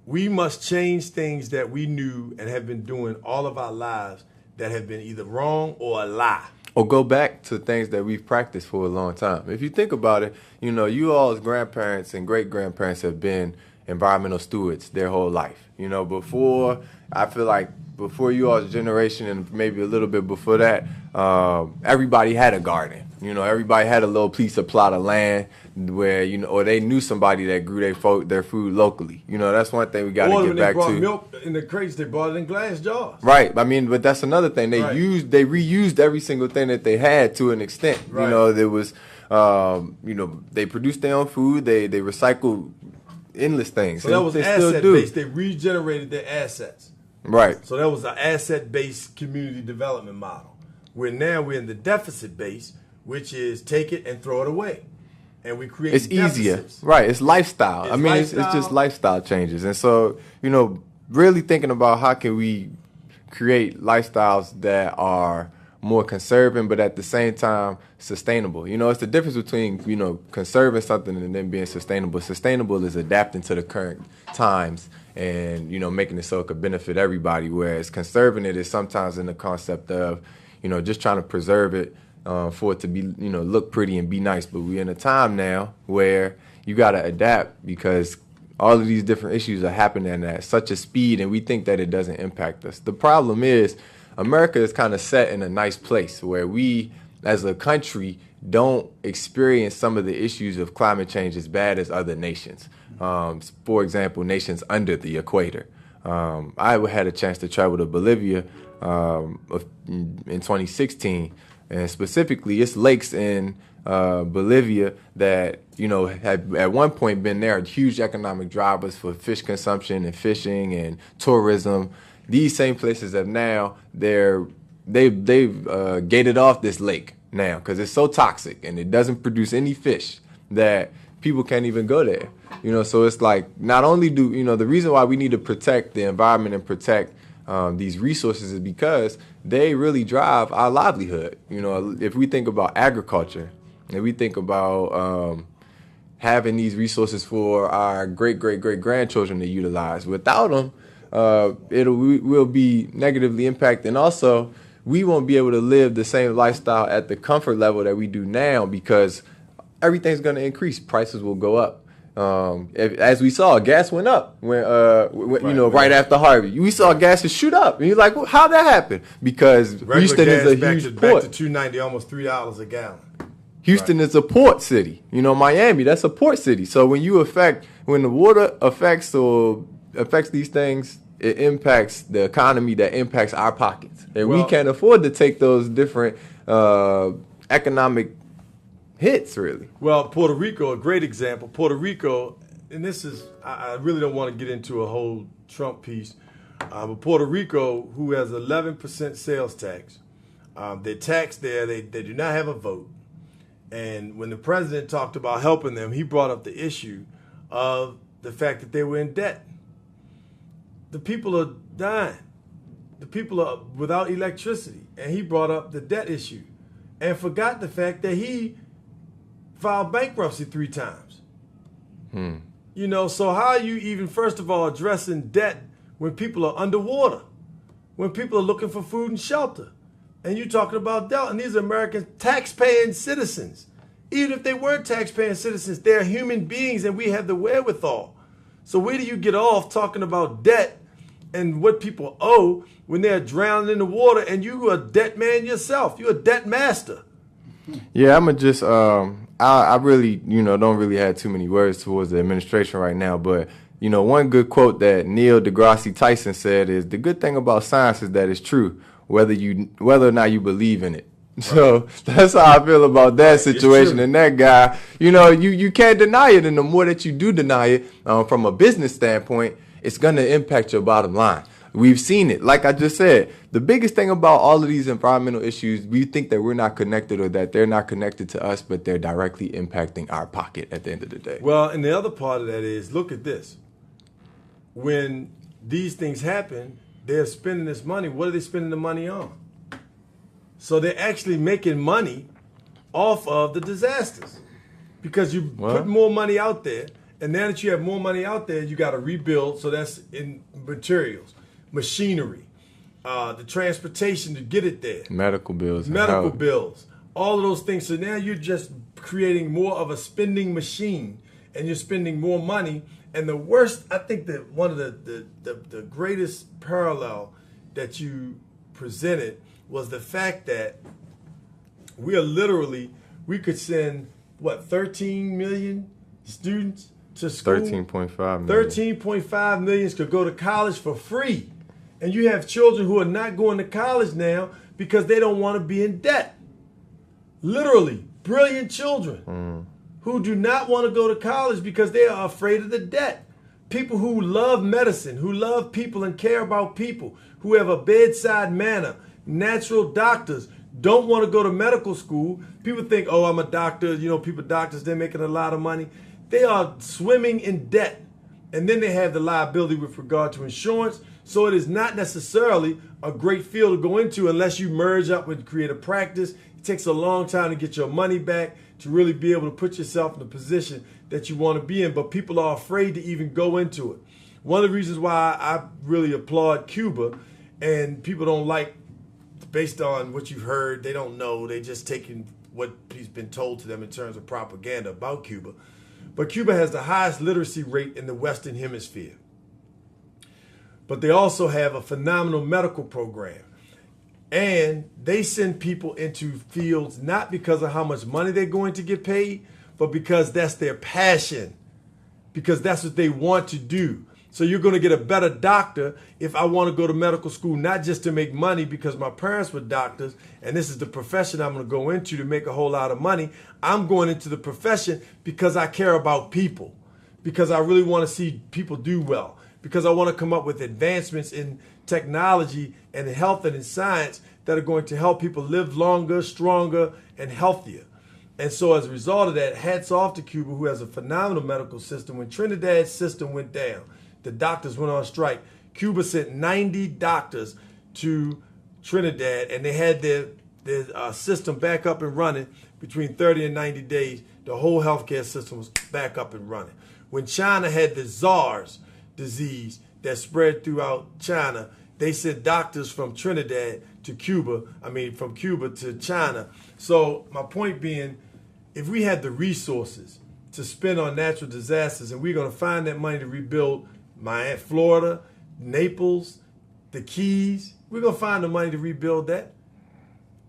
we must change things that we knew and have been doing all of our lives that have been either wrong or a lie. Or go back to things that we've practiced for a long time. If you think about it, you all as grandparents and great-grandparents have been environmental stewards their whole life. I feel like before you all's generation and maybe a little bit before that, everybody had a garden. Everybody had a little piece of plot of land where, or they knew somebody that grew their food locally. That's one thing we got to get back to. Or when they brought milk in the crates, they brought it in glass jars. Right. But that's another thing. They reused every single thing that they had to an extent. Right. There was, they produced their own food. They recycled endless things. So that was asset-based. They regenerated their assets. Right. So that was an asset-based community development model. Where now we're in the deficit-based, which is take it and throw it away. And we create It's easier. Right. It's lifestyle. It's just lifestyle changes. And so, really thinking about how can we create lifestyles that are more conserving, but at the same time sustainable. It's the difference between, conserving something and then being sustainable. Sustainable is adapting to the current times and, making it so it could benefit everybody, whereas conserving it is sometimes in the concept of, just trying to preserve it for it to be, look pretty and be nice. But we're in a time now where you got to adapt because all of these different issues are happening at such a speed and we think that it doesn't impact us. The problem is America is kind of set in a nice place where we, as a country, don't experience some of the issues of climate change as bad as other nations. For example, nations under the equator. I had a chance to travel to Bolivia in 2016, and specifically, it's lakes in Bolivia that had at one point been there, huge economic drivers for fish consumption and fishing and tourism. These same places have now they've gated off this lake now because it's so toxic and it doesn't produce any fish that people can't even go there. So it's like not only do the reason why we need to protect the environment and protect these resources is because they really drive our livelihood. If we think about agriculture, if we think about having these resources for our great-great-great-grandchildren to utilize, without them, we'll be negatively impacted. And also, we won't be able to live the same lifestyle at the comfort level that we do now because everything's going to increase. Prices will go up. As we saw, gas went up right after Harvey. We saw gas shoot up, and you're like, well, how'd that happen? Because regular Houston is a back huge to port. $2.90, almost $3 a gallon. Houston is a port city. Miami, that's a port city. So when the water affects these things, it impacts the economy that impacts our pockets. And we can't afford to take those different economic hits, really. Well, Puerto Rico, a great example. Puerto Rico, and this is, I really don't want to get into a whole Trump piece, but Puerto Rico, who has 11% sales tax, they're taxed there, they do not have a vote. And when the president talked about helping them, he brought up the issue of the fact that they were in debt. The people are dying. The people are without electricity. And he brought up the debt issue and forgot the fact that he filed bankruptcy 3 times. So how are you even, first of all, addressing debt when people are underwater, when people are looking for food and shelter? And you're talking about debt, and these are American tax-paying citizens. Even if they weren't tax-paying citizens, they're human beings, and we have the wherewithal. So where do you get off talking about debt and what people owe when they're drowning in the water, and you a debt man yourself. You're a debt master. Yeah, I'm gonna just I really don't really have too many words towards the administration right now, but one good quote that Neil deGrasse Tyson said is, the good thing about science is that it's true, whether or not you believe in it. Right. So that's how I feel about that situation. And that guy, you can't deny it. And the more that you do deny it, from a business standpoint, it's going to impact your bottom line. We've seen it. Like I just said, the biggest thing about all of these environmental issues, we think that we're not connected or that they're not connected to us, but they're directly impacting our pocket at the end of the day. Well, and the other part of that is, look at this. When these things happen, they're spending this money. What are they spending the money on? So they're actually making money off of the disasters because you put more money out there. And now that you have more money out there, you got to rebuild. So that's in materials, machinery, the transportation to get it there. Medical bills. All of those things. So now you're just creating more of a spending machine and you're spending more money. And the worst, I think that one of the greatest parallel that you presented was the fact that we could send, 13 million students to school? 13.5 million. 13.5 million could go to college for free. And you have children who are not going to college now because they don't want to be in debt. Literally, brilliant children who do not want to go to college because they are afraid of the debt. People who love medicine, who love people and care about people, who have a bedside manner, natural doctors, don't want to go to medical school. People think, oh, I'm a doctor. Doctors, they're making a lot of money. They are swimming in debt. And then they have the liability with regard to insurance. So it is not necessarily a great field to go into unless you merge up and create a practice. It takes a long time to get your money back, to really be able to put yourself in the position that you want to be in. But people are afraid to even go into it. One of the reasons why I really applaud Cuba, and people don't like, based on what you've heard, they don't know. They just taking what has been told to them in terms of propaganda about Cuba. But Cuba has the highest literacy rate in the Western Hemisphere. But they also have a phenomenal medical program. And they send people into fields not because of how much money they're going to get paid, but because that's their passion, because that's what they want to do. So you're going to get a better doctor if I want to go to medical school, not just to make money because my parents were doctors and this is the profession I'm going to go into to make a whole lot of money. I'm going into the profession because I care about people, because I really want to see people do well, because I want to come up with advancements in technology and in health and in science that are going to help people live longer, stronger, and healthier. And so as a result of that, hats off to Cuba, who has a phenomenal medical system. When Trinidad's system went down, the doctors went on strike. Cuba sent 90 doctors to Trinidad, and they had their system back up and running between 30 and 90 days. The whole healthcare system was back up and running. When China had the SARS disease that spread throughout China, they sent doctors from Trinidad to Cuba, from Cuba to China. So my point being, if we had the resources to spend on natural disasters and we're going to find that money to rebuild Florida, Naples, the Keys, we're going to find the money to rebuild that.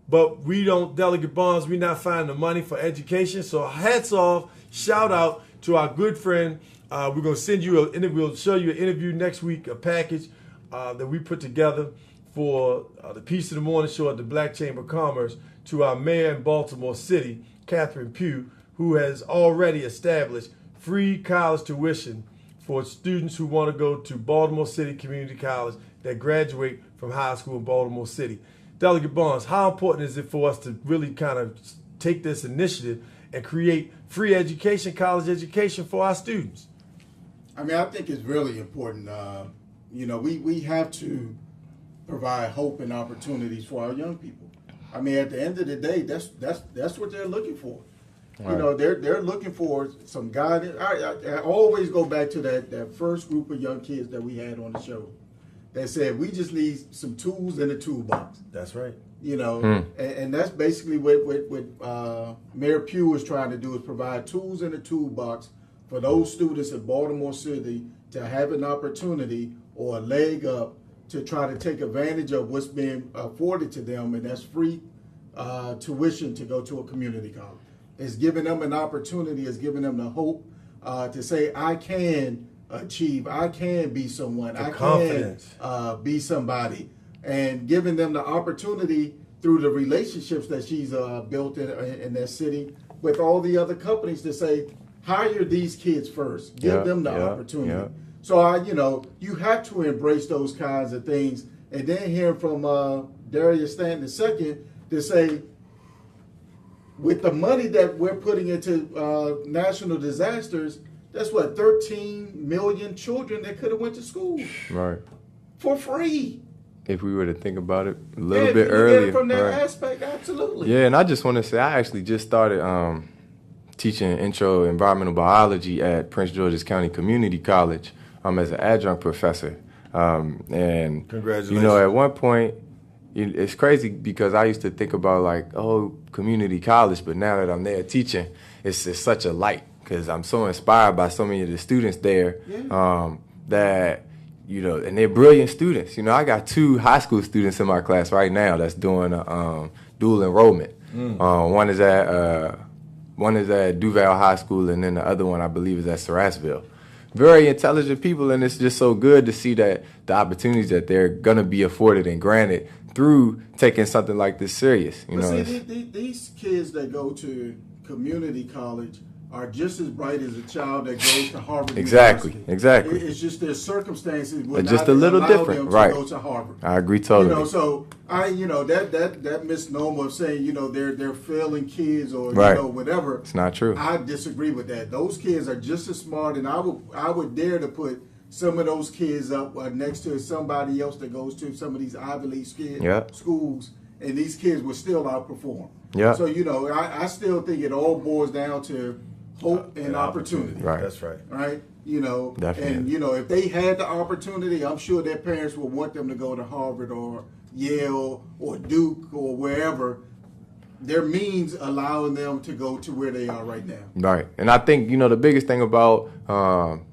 But we don't, Delegate Barnes, we're not finding the money for education. So hats off, shout out to our good friend. We're going to send you we'll show you an interview next week, a package that we put together for the Peace of the Morning Show at the Black Chamber of Commerce to our mayor in Baltimore City, Catherine Pugh, who has already established free college tuition for students who want to go to Baltimore City Community College that graduate from high school in Baltimore City. Delegate Barnes, how important is it for us to really kind of take this initiative and create free education, college education for our students? I think it's really important. We have to provide hope and opportunities for our young people. At the end of the day, that's what they're looking for. Right. They're looking for some guidance. I always go back to that first group of young kids that we had on the show that said we just need some tools in the toolbox. That's right. And that's basically what Mayor Pugh is trying to do, is provide tools in the toolbox for those students in Baltimore City to have an opportunity or a leg up to try to take advantage of what's being afforded to them, and that's free tuition to go to a community college. It's giving them an opportunity, it's giving them the hope to say, I can achieve, I can be someone, I confidence. can be somebody, and giving them the opportunity through the relationships that she's built in that city with all the other companies to say, hire these kids first, give them the opportunity. Yeah. So you have to embrace those kinds of things, and then hear from Darius Stanton II to say, with the money that we're putting into national disasters, that's what 13 million children that could have went to school, right, for free. If we were to think about it a little bit earlier, from that aspect, absolutely. Yeah, and I just want to say, I actually just started teaching intro environmental biology at Prince George's County Community College as an adjunct professor. And congratulations. At one point, it's crazy because I used to think about like, community college, but now that I'm there teaching, it's such a light because I'm so inspired by so many of the students there that, and they're brilliant students. I got 2 high school students in my class right now that's doing dual enrollment. One is at Duval High School, and then the other one I believe is at Sarasville. Very intelligent people, and it's just so good to see that the opportunities that they're gonna be afforded and granted through taking something like this serious. These kids that go to community college are just as bright as a child that goes to Harvard Exactly. University. It's just their circumstances would just not a little allow different, them right? To go to Harvard. I agree totally. So that misnomer of saying they're failing kids or whatever. It's not true. I disagree with that. Those kids are just as smart, and I would dare to put some of those kids up next to somebody else that goes to some of these Ivy League schools, and these kids will still outperform. Yeah. So I still think it all boils down to hope and opportunity. Right. That's right. Right. Definitely. And if they had the opportunity, I'm sure their parents would want them to go to Harvard or Yale or Duke or wherever. Their means allowing them to go to where they are right now. Right. And I think, the biggest thing about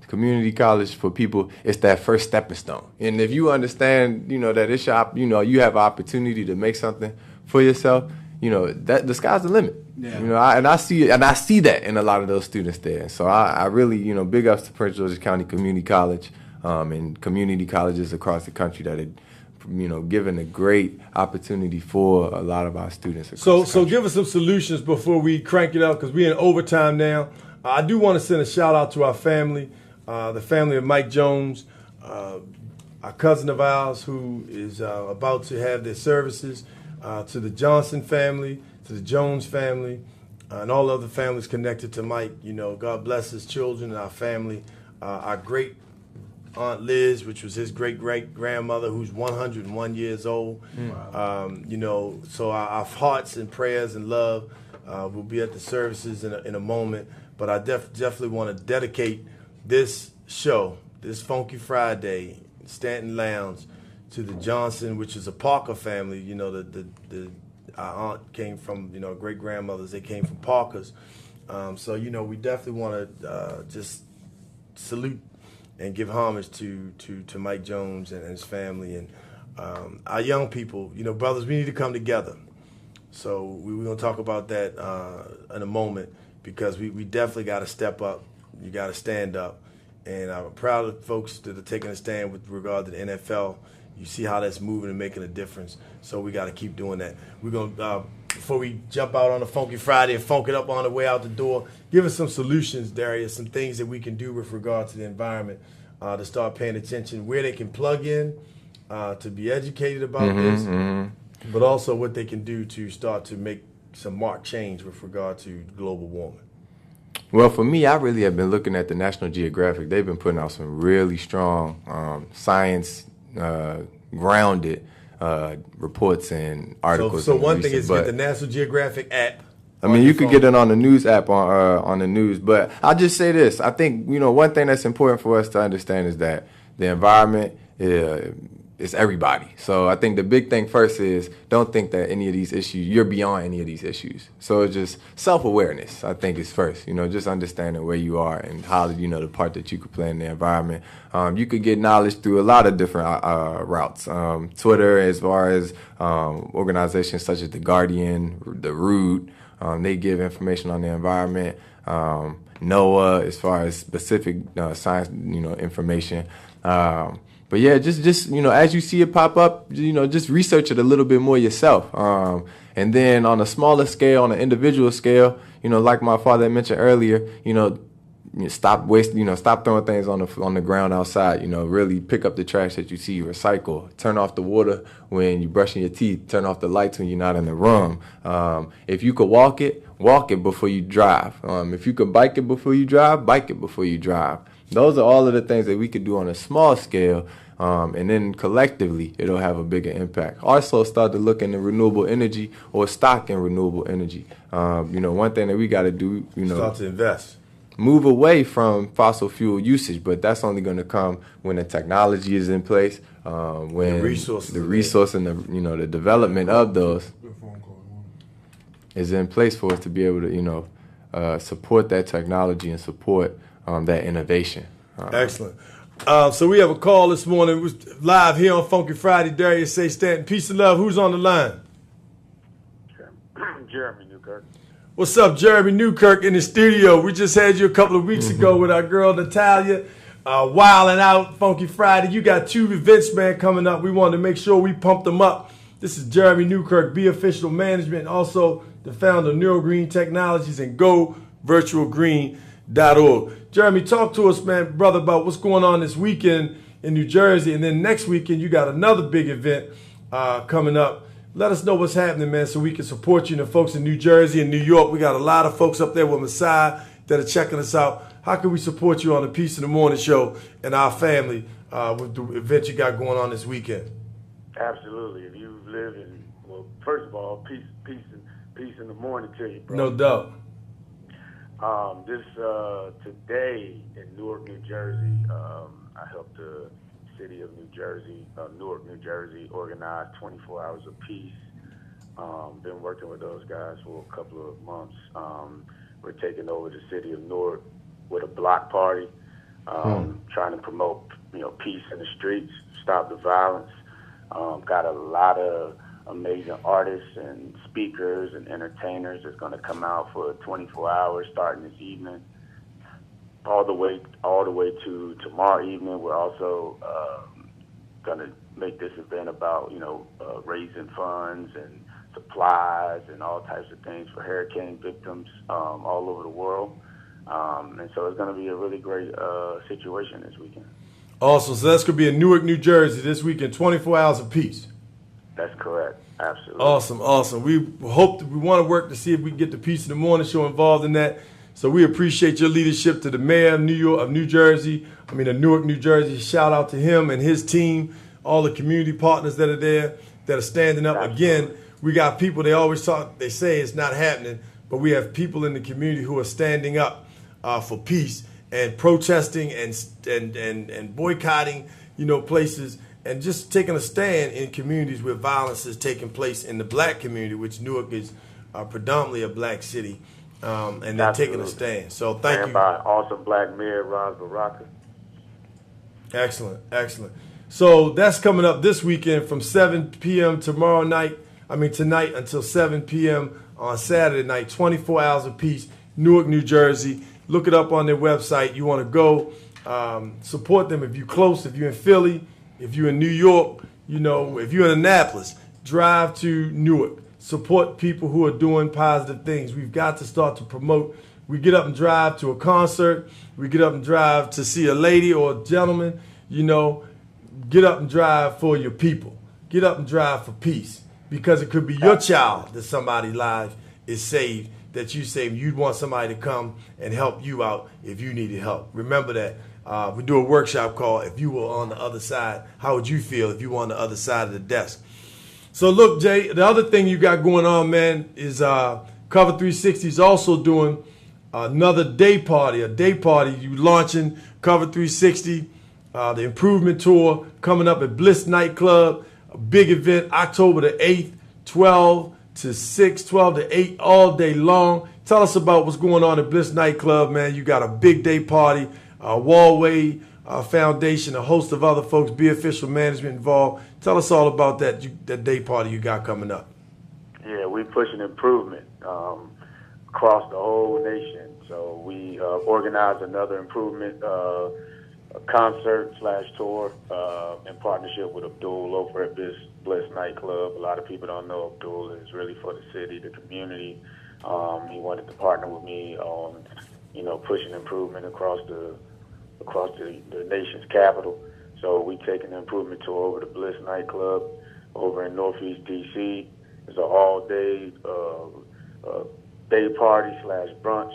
community college for people is that first stepping stone. And if you understand, that it's you have an opportunity to make something for yourself, that the sky's the limit. Yeah. I see that in a lot of those students there. So I really, big ups to Prince George's County Community College and community colleges across the country that are, given a great opportunity for a lot of our students. So give us some solutions before we crank it up because we're in overtime now. I do want to send a shout out to our family, the family of Mike Jones, a cousin of ours who is about to have their services, to the Johnson family, to the Jones family, and all other families connected to Mike. God bless his children and our family. Our great Aunt Liz, which was his great-great-grandmother, who's 101 years old. Wow. So our hearts and prayers and love will be at the services in a moment. But I definitely want to dedicate this show, this Funky Friday, Stanton Lounge, to the Johnson, which is a Parker family. Our aunt came from, great-grandmothers. They came from Parkers. So we definitely want to just salute and give homage to Mike Jones and his family and our young people. Brothers, we need to come together. So we're going to talk about that in a moment because we definitely got to step up. You got to stand up. And I'm proud of folks that are taking a stand with regard to the NFL. You see how that's moving and making a difference. So we got to keep doing that. We're going to, before we jump out on a Funky Friday and funk it up on the way out the door, give us some solutions, Darius, some things that we can do with regard to the environment to start paying attention, where they can plug in, to be educated about this, but also what they can do to start to make some marked change with regard to global warming. Well, for me, I really have been looking at the National Geographic. They've been putting out some really strong science grounded reports and articles. So one thing is get the National Geographic app. I mean, you could get it on the news app on the news, but I'll just say this. I think, one thing that's important for us to understand is that the environment it's everybody. So I think the big thing first is don't think that any of these issues, you're beyond any of these issues. So it's just self-awareness, I think, is first. Just understanding where you are and how, the part that you could play in the environment. You could get knowledge through a lot of different routes. Twitter, as far as organizations such as The Guardian, The Root, they give information on the environment. NOAA, as far as specific science, information. But yeah, just as you see it pop up, just research it a little bit more yourself. And then on a smaller scale, on an individual scale, like my father mentioned earlier, stop wasting, stop throwing things on the ground outside. Really pick up the trash that you see, recycle. Turn off the water when you're brushing your teeth. Turn off the lights when you're not in the room. If you could walk it before you drive. If you could bike it before you drive, bike it before you drive. Those are all of the things that we could do on a small scale, and then collectively it'll have a bigger impact. Also start to look into renewable energy or stock in renewable energy. One thing that we got to do, start to invest. Move away from fossil fuel usage, but that's only going to come when the technology is in place, when the resource and the development of those is in place for us to be able to support that technology and support that innovation. Excellent. So we have a call this morning. We're live here on Funky Friday. Darius say Stanton. Peace and love. Who's on the line? Jeremy Newkirk. What's up, Jeremy Newkirk in the studio? We just had you a couple of weeks ago with our girl Natalia, wilding out Funky Friday. You got 2 events, man, coming up. We wanted to make sure we pumped them up. This is Jeremy Newkirk, Be Official Management, and also the founder of NeuroGreen Technologies and GoVirtualGreen.org. Jeremy, talk to us, man, brother, about what's going on this weekend in New Jersey, and then next weekend you got another big event coming up. Let us know what's happening, man, so we can support you and the folks in New Jersey and New York. We got a lot of folks up there with Messiah that are checking us out. How can we support you on the Peace in the Morning show and our family with the event you got going on this weekend? Absolutely. If you live in, well, first of all, peace in the morning to you, bro. No doubt. Today in Newark, New Jersey, I helped the city of New Jersey, Newark, New Jersey, organize 24 Hours of Peace. Been working with those guys for a couple of months. We're taking over the city of Newark with a block party, trying to promote, peace in the streets, stop the violence. Got a lot of amazing artists and speakers and entertainers that's going to come out for 24 hours starting this evening, all the way to tomorrow evening. We're also going to make this event about raising funds and supplies and all types of things for hurricane victims all over the world, and so it's going to be a really great situation this weekend. Awesome. So that's going to be in Newark, New Jersey this weekend, 24 Hours of Peace. That's correct. Absolutely. Awesome. We want to work to see if we can get the Peace in the Morning show involved in that. So we appreciate your leadership to the mayor of Newark, New Jersey. Shout out to him and his team, all the community partners that are there that are standing up. Absolutely. Again, we got people, they say it's not happening, but we have people in the community who are standing up for peace and protesting and boycotting, places, and just taking a stand in communities where violence is taking place in the black community, which Newark is predominantly a black city, and they're taking a stand. So thank you. By awesome black mayor Raz Baraka. Excellent. So that's coming up this weekend from 7 p.m. tonight until 7 p.m. on Saturday night, 24 Hours of Peace, Newark, New Jersey. Look it up on their website. You want to go support them if you're close, if you're in Philly, if you're in New York, if you're in Annapolis, drive to Newark. Support people who are doing positive things. We've got to start to promote. We get up and drive to a concert. We get up and drive to see a lady or a gentleman. Get up and drive for your people. Get up and drive for peace, because it could be your child that somebody's life is saved, that you saved. You'd want somebody to come and help you out if you needed help. Remember that. We do a workshop called If You Were on the Other Side, how would you feel if you were on the other side of the desk? So look, Jay, the other thing you got going on, man, is Cover 360 is also doing another day party, You launching Cover 360 the Improvement Tour coming up at Bliss Nightclub, a big event, October the 8th, 12 to 6, 12 to 8, all day long. Tell us about what's going on at Bliss Nightclub, man. You got a big day party, Wallway Foundation, a host of other folks, Be Official Management involved. Tell us all about that day party you got coming up. Yeah, we pushing improvement across the whole nation. So we organized another improvement concert/tour in partnership with Abdul over at Bliss Nightclub. A lot of people don't know Abdul is really for the city, the community. He wanted to partner with me on, pushing improvement across the nation's capital. So we taking the improvement tour over to Bliss Nightclub over in Northeast DC. It's an all-day day party/brunch,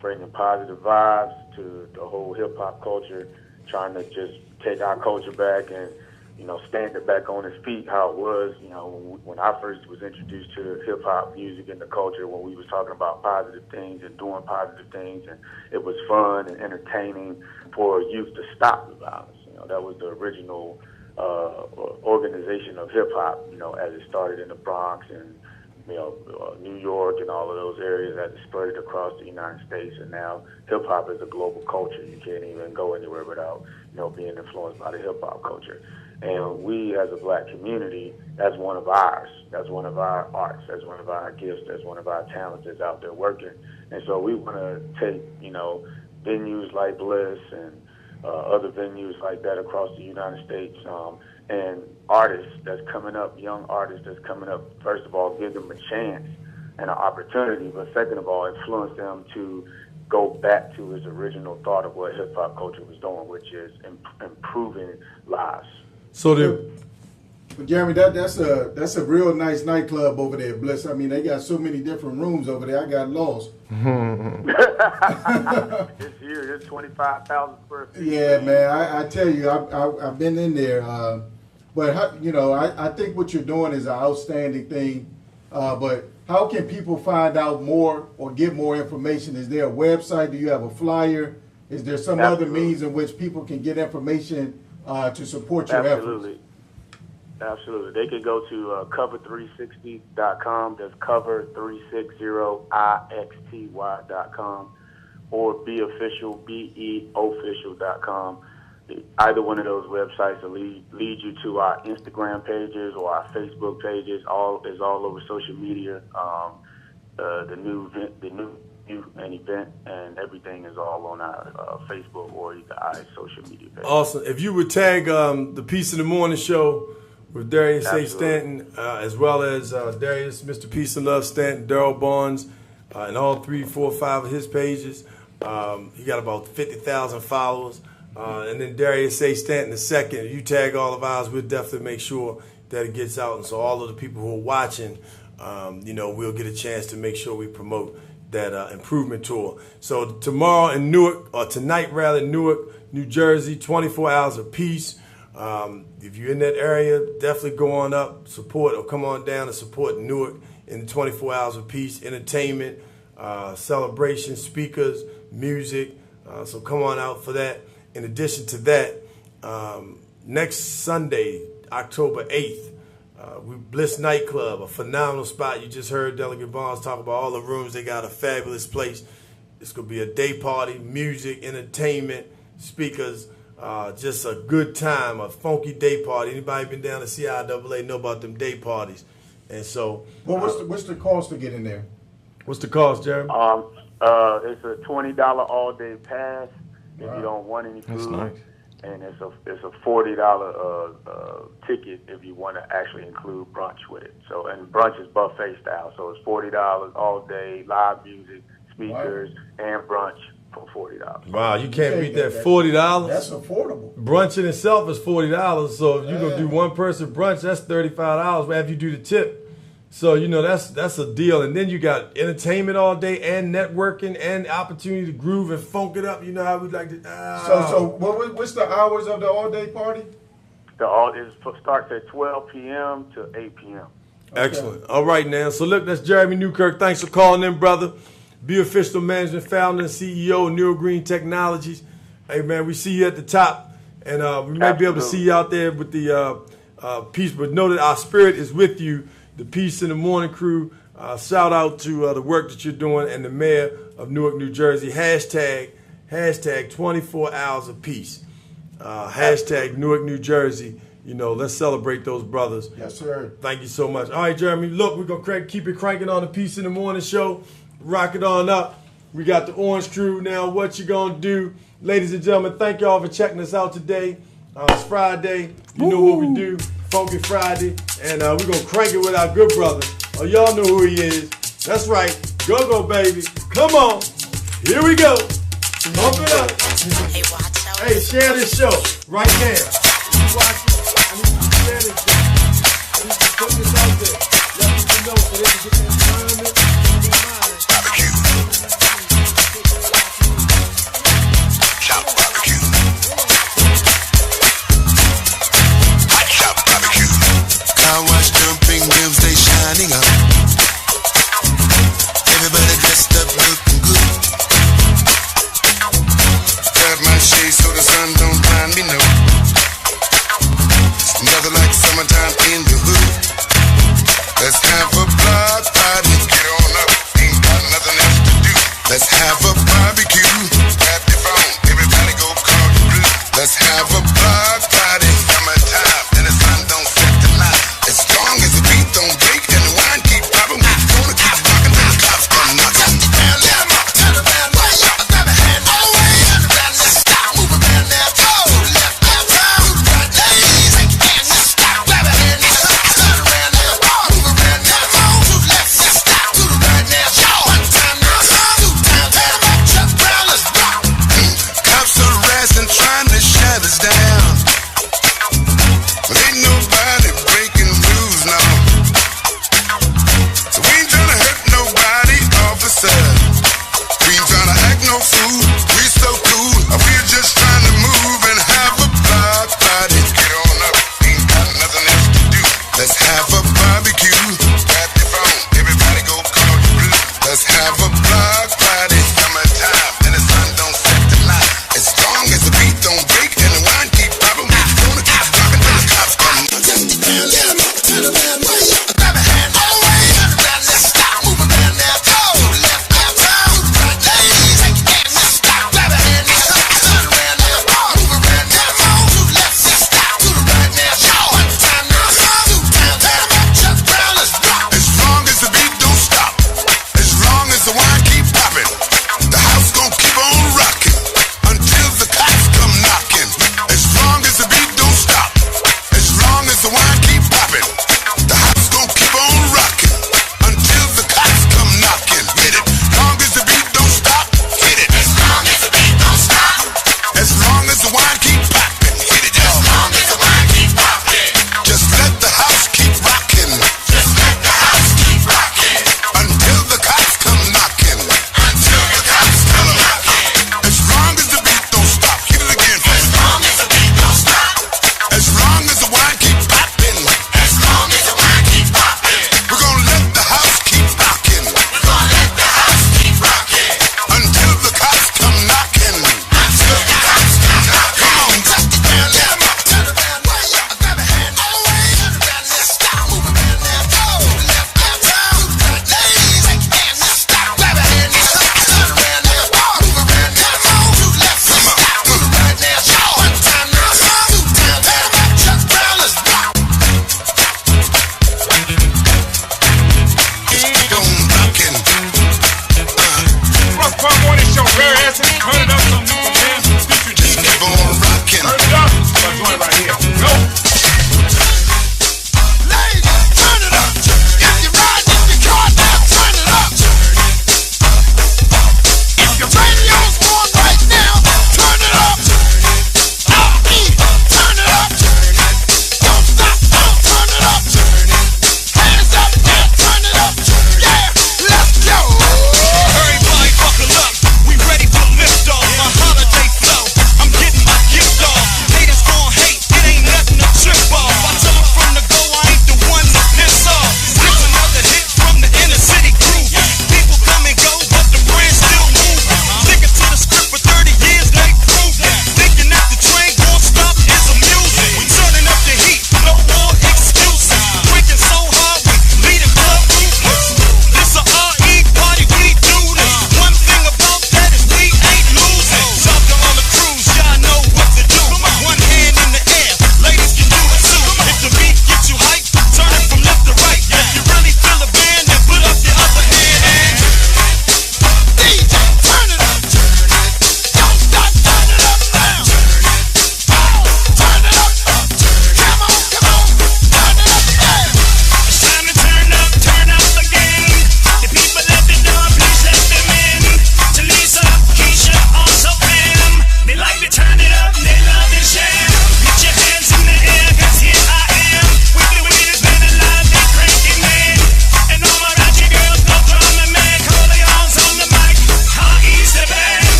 bringing positive vibes to the whole hip-hop culture, trying to just take our culture back and, stand it back on its feet how it was, when I first was introduced to hip-hop music and the culture, when we was talking about positive things and doing positive things, and it was fun and entertaining for youth to stop the violence. That was the original organization of hip-hop, as it started in the Bronx and, New York and all of those areas, as it spread across the United States. And now hip-hop is a global culture. You can't even go anywhere without, being influenced by the hip-hop culture. And we, as a black community, that's one of ours. That's one of our arts. That's one of our gifts. That's one of our talents that's out there working. And so we want to take, venues like Bliss and other venues like that across the United States, and artists that's coming up, young artists that's coming up, first of all, give them a chance and an opportunity, but second of all, influence them to go back to his original thought of what hip-hop culture was doing, which is improving lives. So Jeremy, that's a real nice nightclub over there, Bliss. I mean, they got so many different rooms over there. I got lost. It's huge. It's 25,000 square feet. Yeah, man. I tell you, I've been in there. But I think what you're doing is an outstanding thing. But how can people find out more or get more information? Is there a website? Do you have a flyer? Is there some other means in which people can get information to support your efforts? Absolutely. They can go to cover360.com. That's cover360ixty.com, or beofficial.com. Either one of those websites will lead you to our Instagram pages or our Facebook pages. Is all over social media. The new event and everything is all on our Facebook or our social media page. Awesome. If you would tag the Peace in the Morning show with Darius A. Stanton, as well as Darius, Mr. Peace and Love Stanton, Daryl Barnes, and all 3, 4, 5 of his pages. He got about 50,000 followers. And then Darius A. Stanton the second. You tag all of ours, we'll definitely make sure that it gets out. And so all of the people who are watching, we'll get a chance to make sure we promote that improvement tour. So tomorrow in Newark, or tonight rather, Newark, New Jersey, 24 hours of peace. If you're in that area, definitely go on up, support, or come on down and support Newark in the 24 hours of peace, entertainment, celebration, speakers, music. So come on out for that. In addition to that, next Sunday, October 8th, Bliss Nightclub, a phenomenal spot. You just heard Delegate Barnes talk about all the rooms. They got a fabulous place. It's going to be a day party, music, entertainment, speakers, just a good time, a funky day party. Anybody been down to CIAA know about them day parties. And so... Well, what's the cost to get in there? What's the cost, Jeremy? It's a $20 all-day pass if you don't want any food. That's nice. And it's a $40 ticket if you want to actually include brunch with it. So, and brunch is buffet style, so it's $40 all day, live music, speakers, and brunch for $40. Wow, you can't beat that. $40. That's affordable. Brunch in itself is $40. So if you're gonna do one person brunch, that's $35 after you do the tip. So that's a deal. And then you got entertainment all day and networking and opportunity to groove and funk it up. You know how we like to. So what's the hours of the all day party? It starts at 12 p.m. to 8 p.m. Excellent. All right now. So look, that's Jeremy Newkirk. Thanks for calling in, brother. Be Official Management Founder and CEO of Neuro Green Technologies. Hey man, we see you at the top. And we may be able to see you out there with the peace, but know that our spirit is with you, the Peace in the Morning crew. Shout out to the work that you're doing and the mayor of Newark, New Jersey. Hashtag 24 hours of peace. Hashtag Newark, New Jersey. You know, let's celebrate those brothers. Yes, sir. Thank you so much. All right, Jeremy, look, we're going to keep it cranking on the Peace in the Morning show. Rock it on up. We got the Orange Crew now. What you going to do? Ladies and gentlemen, thank y'all for checking us out today. It's Friday. You know what we do. Funky Friday. And we're going to crank it with our good brother. Oh, y'all know who he is. That's right. Go, baby. Come on. Here we go. Pump it up. Hey, share this show right now. You watch it. I need you to share this show. I need you to put this out there. Let people know so they can get the environment in their mind. Barbecue. Shop barbecue. Hot shop barbecue. Car wash jumping rims, they shining up. Everybody dressed up, looking good. Got my shades so the sun don't blind me, no. It's nothing like summertime in the hood. Let's have a block party.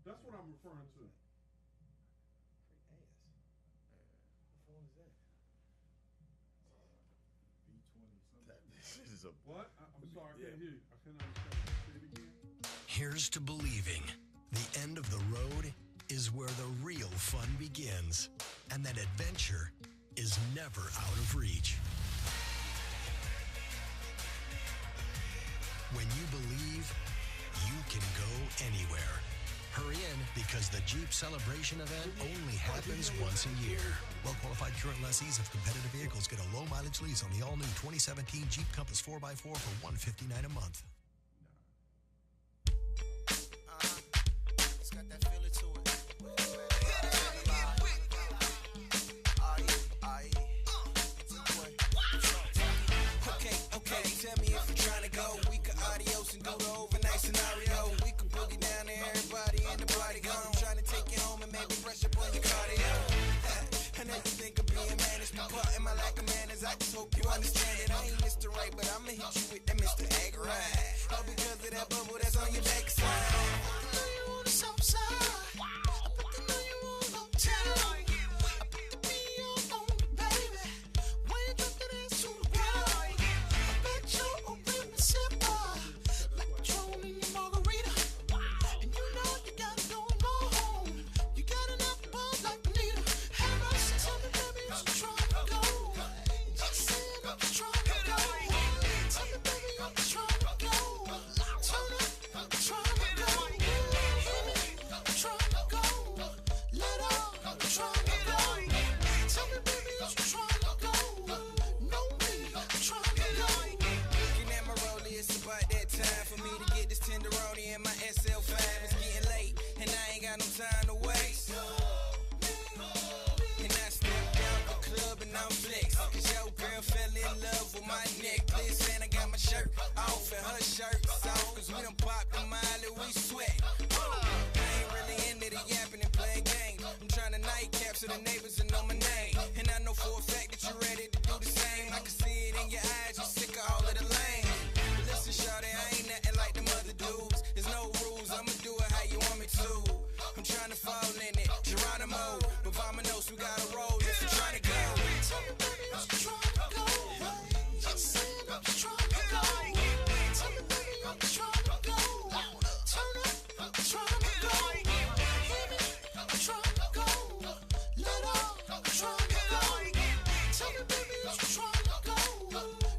That's what I'm referring to. Free ass. What phone is that? B20 something. This is a. What? I'm sorry, I Yeah. can't hear you. I can't understand. Say it again. Here's to believing the end of the road is where the real fun begins, and that adventure is never out of reach. When you believe, you can go anywhere. Hurry in because the Jeep Celebration event only happens once a year. Well-qualified current lessees of competitive vehicles get a low-mileage lease on the all-new 2017 Jeep Compass 4x4 for $159 a month. It's got that feeling to it. Okay, tell me if you're trying to go. We could adios and do the overnight scenario. We could boogie down to everybody in the party gone. I'm trying to take you home and maybe brush up on your cardio. I know you think I'm being managed, but part in my lack of manners. I just hope you understand it. I ain't Mr. Right, but I'ma hit you with that Mr. Egg right. Oh, because of that bubble that's on your backside. I know you on the south side. I bet they know you on uptown. I put the B on you, baby. When you drop that ass to the ground, I bet you're a real sipper, like Patron in your margarita. And you know you gotta go home. You got enough buzz like Anita. Have mercy, tell me, baby, I'm trying to go. Just saying, I'm trying to go. Tell me, baby, I'm trying to go. Turn up, I'm trying to go. Hear me, I'm trying to go. Let off, I'm trying to go. Tell me, baby, I'm trying to go. Know me, I'm trying to go. Looking at my rollie, it's about that time for me to get this tenderoni in my SL5. It's getting late, and I ain't got no time to waste. And I stepped out the club and I'm flexed. Cause your girl fell in love with my necklace. And I got my shirt off and her shirt's off. Cause we done popped the Miley, we sweat. I ain't really into the yapping and playing games. I'm trying to nightcap so the neighbors will know my name. And I know for a fact that you're ready to do the same. I can see it in your eyes, you're sick of all of the lame. But listen, shawty, I ain't nothing like them other dudes. There's no rules, I'ma do it how you want me to. I'm trying to fall in it, Geronimo. But Vamanos, we gotta roll if you're trying to go. Tell me, baby, I'm trying to go. Just saying, I'm trying to go. Tell me, baby, I'm trying to go. Turn up, I'm trying to go. Hear me, I'm trying to go. Let off, I'm trying to go. Tell me, baby, I'm trying to go.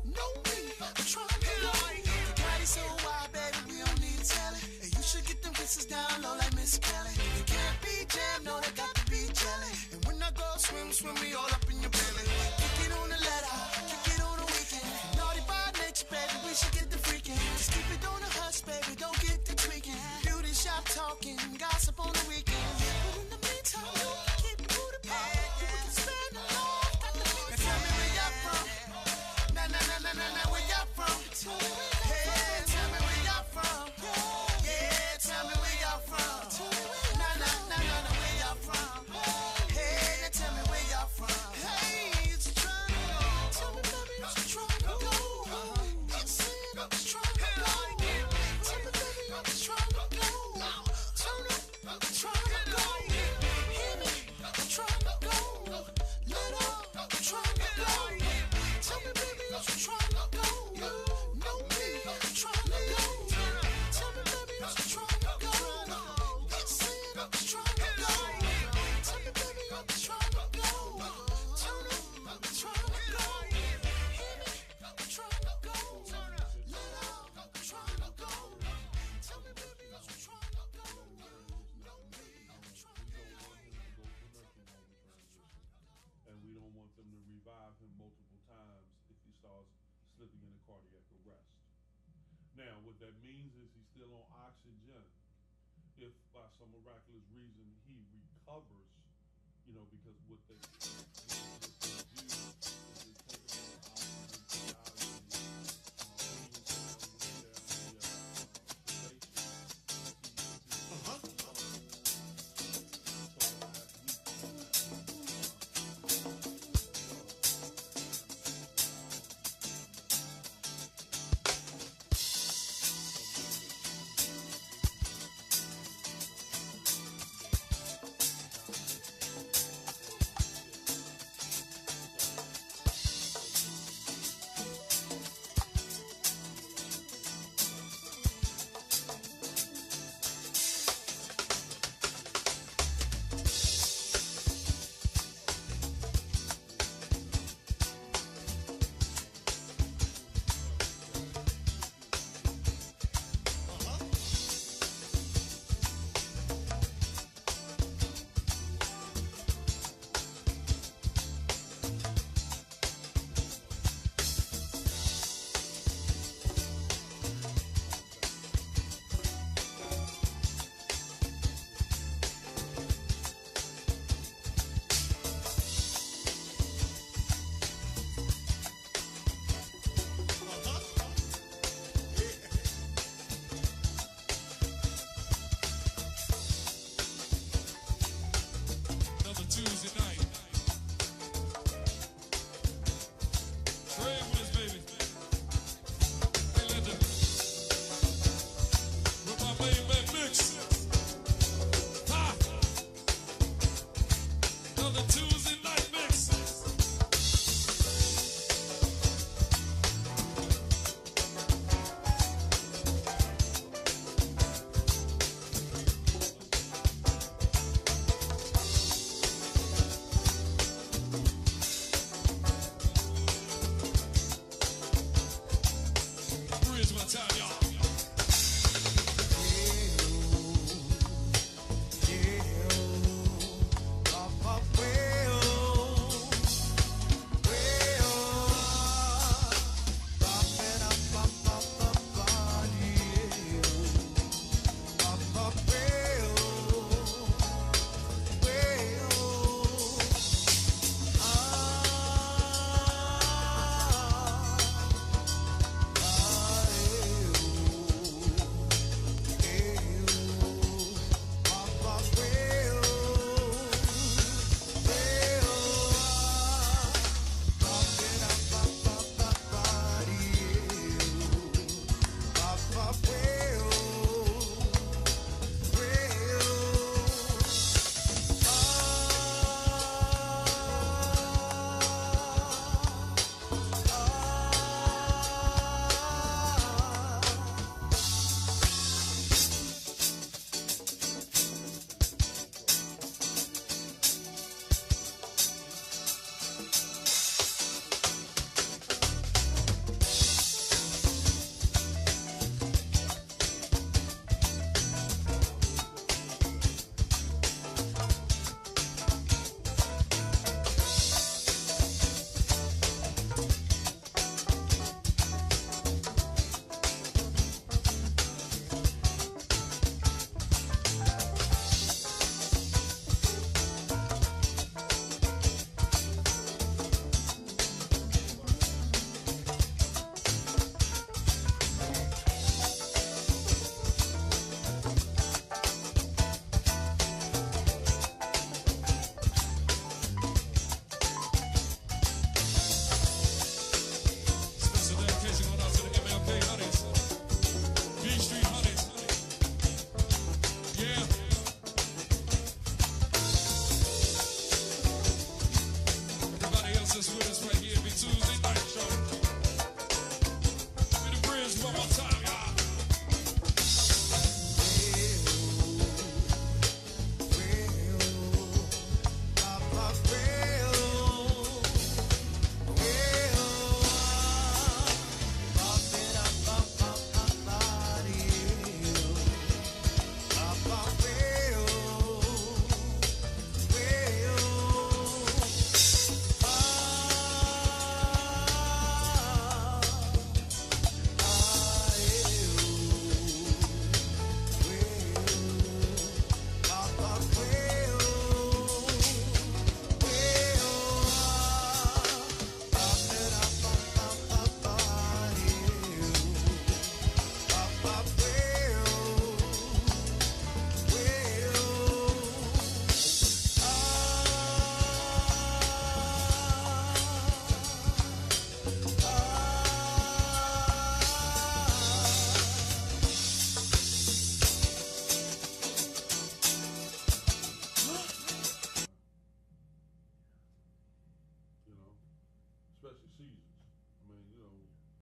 Know me, I'm trying to go. The party's so wild, baby, we don't need to tell it. And you should get them kisses down low like Miss Kelly. You can't be jammed, no, they got to be jelly. And when I go swim, swim me all up in your belly. Kick it on the letter, kick it on the weekend. Naughty by nature, baby, we should get the freaking. Just keep it on the hush, baby, don't get the tweaking. Beauty shop talking, gossip on the weekend. But in the meantime, you can keep the booty pop. You can spend the love, got the beat. Tell me where y'all from. Nah, where y'all from? Hey, tell me where y'all from. Yeah, tell me where y'all from. Nah, where y'all from? Hey, tell me where y'all from. Hey, it's trying to go. Tell me, baby, it's trying to go. You said I'm trying to go. Tell me, baby, I'm trying to go. Turn up, I'm trying to go. Hear me, I'm trying to go. Let off, I'm trying to go. Tell me, baby, I'm trying to go. Know me, I'm trying to go. Tell me, baby, I'm trying to go. You said I'm trying to go. Tell me, baby, I'm trying to go. Turn up, I'm trying to go. Hear me, I'm trying to go. Let off, I'm trying to go. Tell me, baby, I'm trying to go. Know me, I'm trying to go. And we don't want them to revive him multiple times if he starts slipping into cardiac arrest. Now, what that means is he's still on oxygen. If by some miraculous reason he recovers, because what they